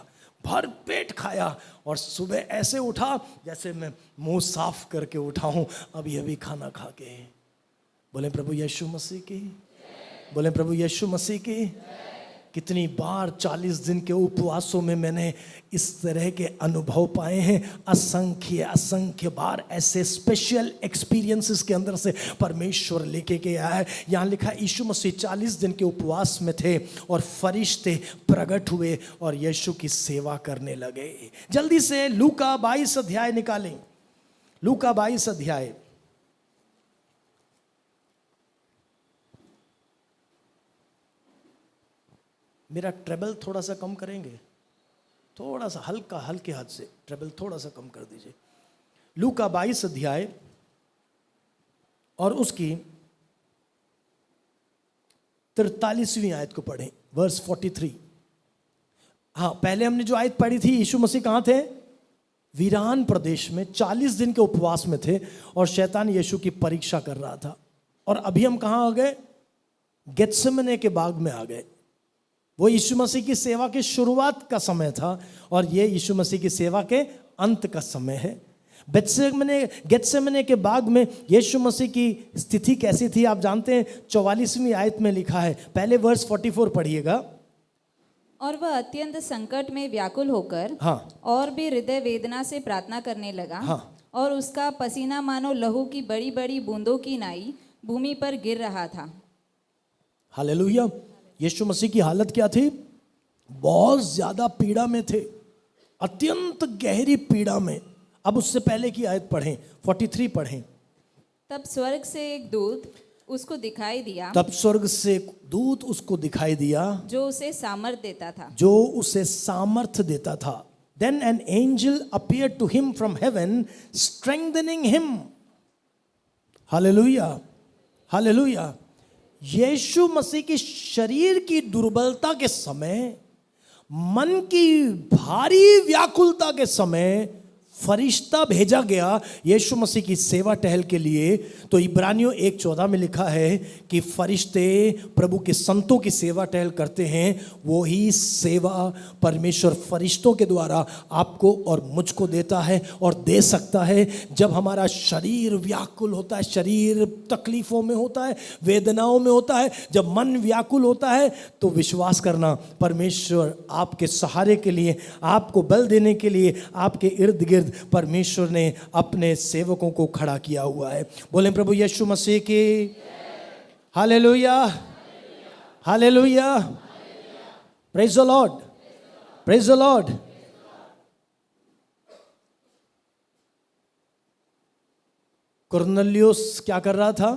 भर पेट खाया और सुबह ऐसे उठा जैसे मैं मुंह साफ करके उठा हूं अभी खाना खा के। बोले प्रभु यीशु मसीह की, बोले प्रभु यीशु मसीह की। कितनी बार 40 दिन के उपवासों में मैंने इस तरह के अनुभव पाए हैं। असंख्य बार ऐसे स्पेशल एक्सपीरियंसेस के अंदर से परमेश्वर लेके गया है। यहाँ लिखा है यीशु मसीह 40 दिन के उपवास में थे और फरिश्ते प्रकट हुए और यीशु की सेवा करने लगे। जल्दी से लूका 22 अध्याय निकालें। लूका 22 अध्याय। मेरा ट्रेबल थोड़ा सा कम करेंगे, थोड़ा सा हल्के हाथ से ट्रेबल थोड़ा सा कम कर दीजिए। लूका 22 अध्याय और उसकी 43वीं आयत को पढ़ें, वर्स 43। हाँ, पहले हमने जो आयत पढ़ी थी, यीशु मसीह कहाँ थे? वीरान प्रदेश में 40 दिन के उपवास में थे और शैतान यीशु की परीक्षा कर रहा था। और अभी हम कहाँ आ गए? गेत्सेमने के बाग में आ गए। वो यीशु मसीह की सेवा की शुरुआत का समय था और ये यीशु मसीह की सेवा के अंत का समय है। गेत्सेमने के बाग में यीशु मसीह की स्थिति कैसी थी आप जानते हैं? 44वीं आयत में लिखा है, पहले वर्स 44 पढ़िएगा। और वह अत्यंत संकट में व्याकुल होकर और भी हृदय वेदना से प्रार्थना करने लगा। और उसका पसीना मानो लहू की बड़ी बड़ी बूंदों की नाई भूमि पर गिर रहा था। हालेलुया। यीशु मसीह की हालत क्या थी? बहुत ज्यादा पीड़ा में थे, अत्यंत गहरी पीड़ा में। अब उससे पहले की आयत पढ़ें, 43 पढ़ें। तब स्वर्ग से एक दूत उसको दिखाई दिया, तब स्वर्ग से दूत उसको दिखाई दिया जो उसे सामर्थ देता था, जो उसे सामर्थ देता था। Then an angel appeared to him from heaven, strengthening him. Hallelujah, hallelujah. यीशु मसीह की शरीर की दुर्बलता के समय, मन की भारी व्याकुलता के समय फरिश्ता भेजा गया यीशु मसीह की सेवा टहल के लिए, तो इब्रानियों 1:14 में लिखा है कि फरिश्ते प्रभु के संतों की सेवा टहल करते हैं। वो ही सेवा परमेश्वर फरिश्तों के द्वारा आपको और मुझको देता है और दे सकता है। जब हमारा शरीर व्याकुल होता है, शरीर तकलीफों में होता है, वेदनाओं में होता है, जब मन व्याकुल होता है, तो विश्वास करना परमेश्वर आपके सहारे के लिए, आपको बल देने के लिए आपके इर्द गिर्द परमेश्वर ने अपने सेवकों को खड़ा किया हुआ है। बोलें प्रभु यीशु मसीह की hallelujah, hallelujah, praise the Lord, praise the Lord. Cornelius क्या कर रहा था?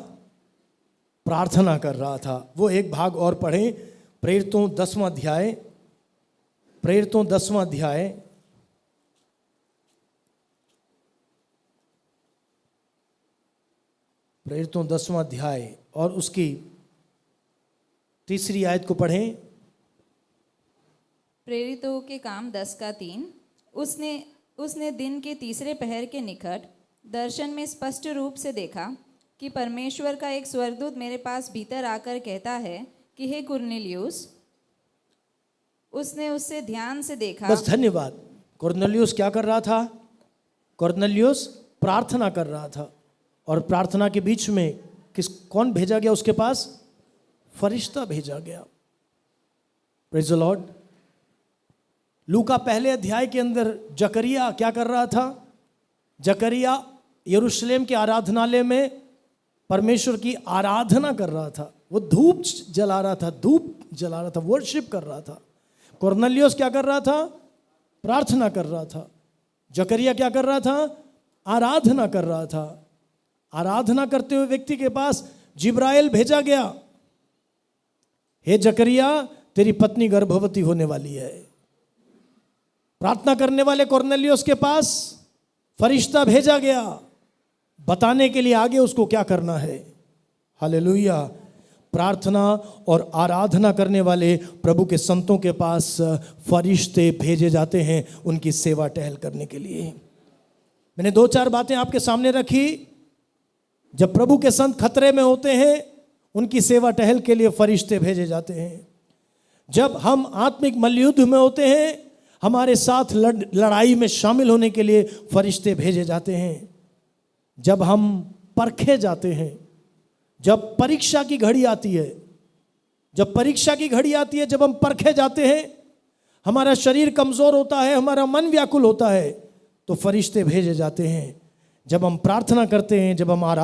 प्रार्थना कर रहा था। वो एक भाग और पढ़ें, प्रेरितों 10वां अध्याय, प्रेरितों 10वां अध्याय, प्रेरितों 10वां अध्याय और उसकी 3री आयत को पढ़ें। प्रेरितों के काम 10:3। उसने दिन के तीसरे पहर के निकट दर्शन में स्पष्ट रूप से देखा कि परमेश्वर का एक स्वर्गदूत मेरे पास भीतर आकर कहता है कि हे कुरनेलियुस। उसने उससे ध्यान से देखा। बस, धन्यवाद। कुरनेलियुस क्या कर रहा था? कुरनेलियुस प्रार्थना कर रहा था, और प्रार्थना के बीच में कौन भेजा गया उसके पास? फरिश्ता भेजा गया। Praise the Lord. लूका पहले अध्याय के अंदर जकरिया क्या कर रहा था? जकरिया यरूशलेम के आराधनालय में परमेश्वर की आराधना कर रहा था। वो धूप जला रहा था, वर्शिप कर रहा था। कुरनेलियुस क्या कर रहा था? प्रार्थना कर रहा था। जकरिया क्या कर रहा था? आराधना कर रहा था। आराधना करते हुए व्यक्ति के पास जिब्राइल भेजा गया, हे जकरिया तेरी पत्नी गर्भवती होने वाली है। प्रार्थना करने वाले कुरनेलियुस के पास फरिश्ता भेजा गया बताने के लिए आगे उसको क्या करना है। हालेलुया। प्रार्थना और आराधना करने वाले प्रभु के संतों के पास फरिश्ते भेजे जाते हैं उनकी सेवा टहल करने के लिए। मैंने 2-4 बातें आपके सामने रखी। जब प्रभु के संत खतरे में होते हैं, उनकी सेवा टहल के लिए फरिश्ते भेजे जाते हैं। जब हम आत्मिक मल्लयुद्ध में होते हैं, हमारे साथ लड़ाई में शामिल होने के लिए फरिश्ते भेजे जाते हैं। जब हम परखे जाते हैं, जब परीक्षा की घड़ी आती है, जब हम परखे जाते हैं, हमारा शरीर कमजोर होता है, हमारा मन व्याकुल होता है, तो फरिश्ते भेजे जाते हैं। जब हम प्रार्थना करते हैं, जब हम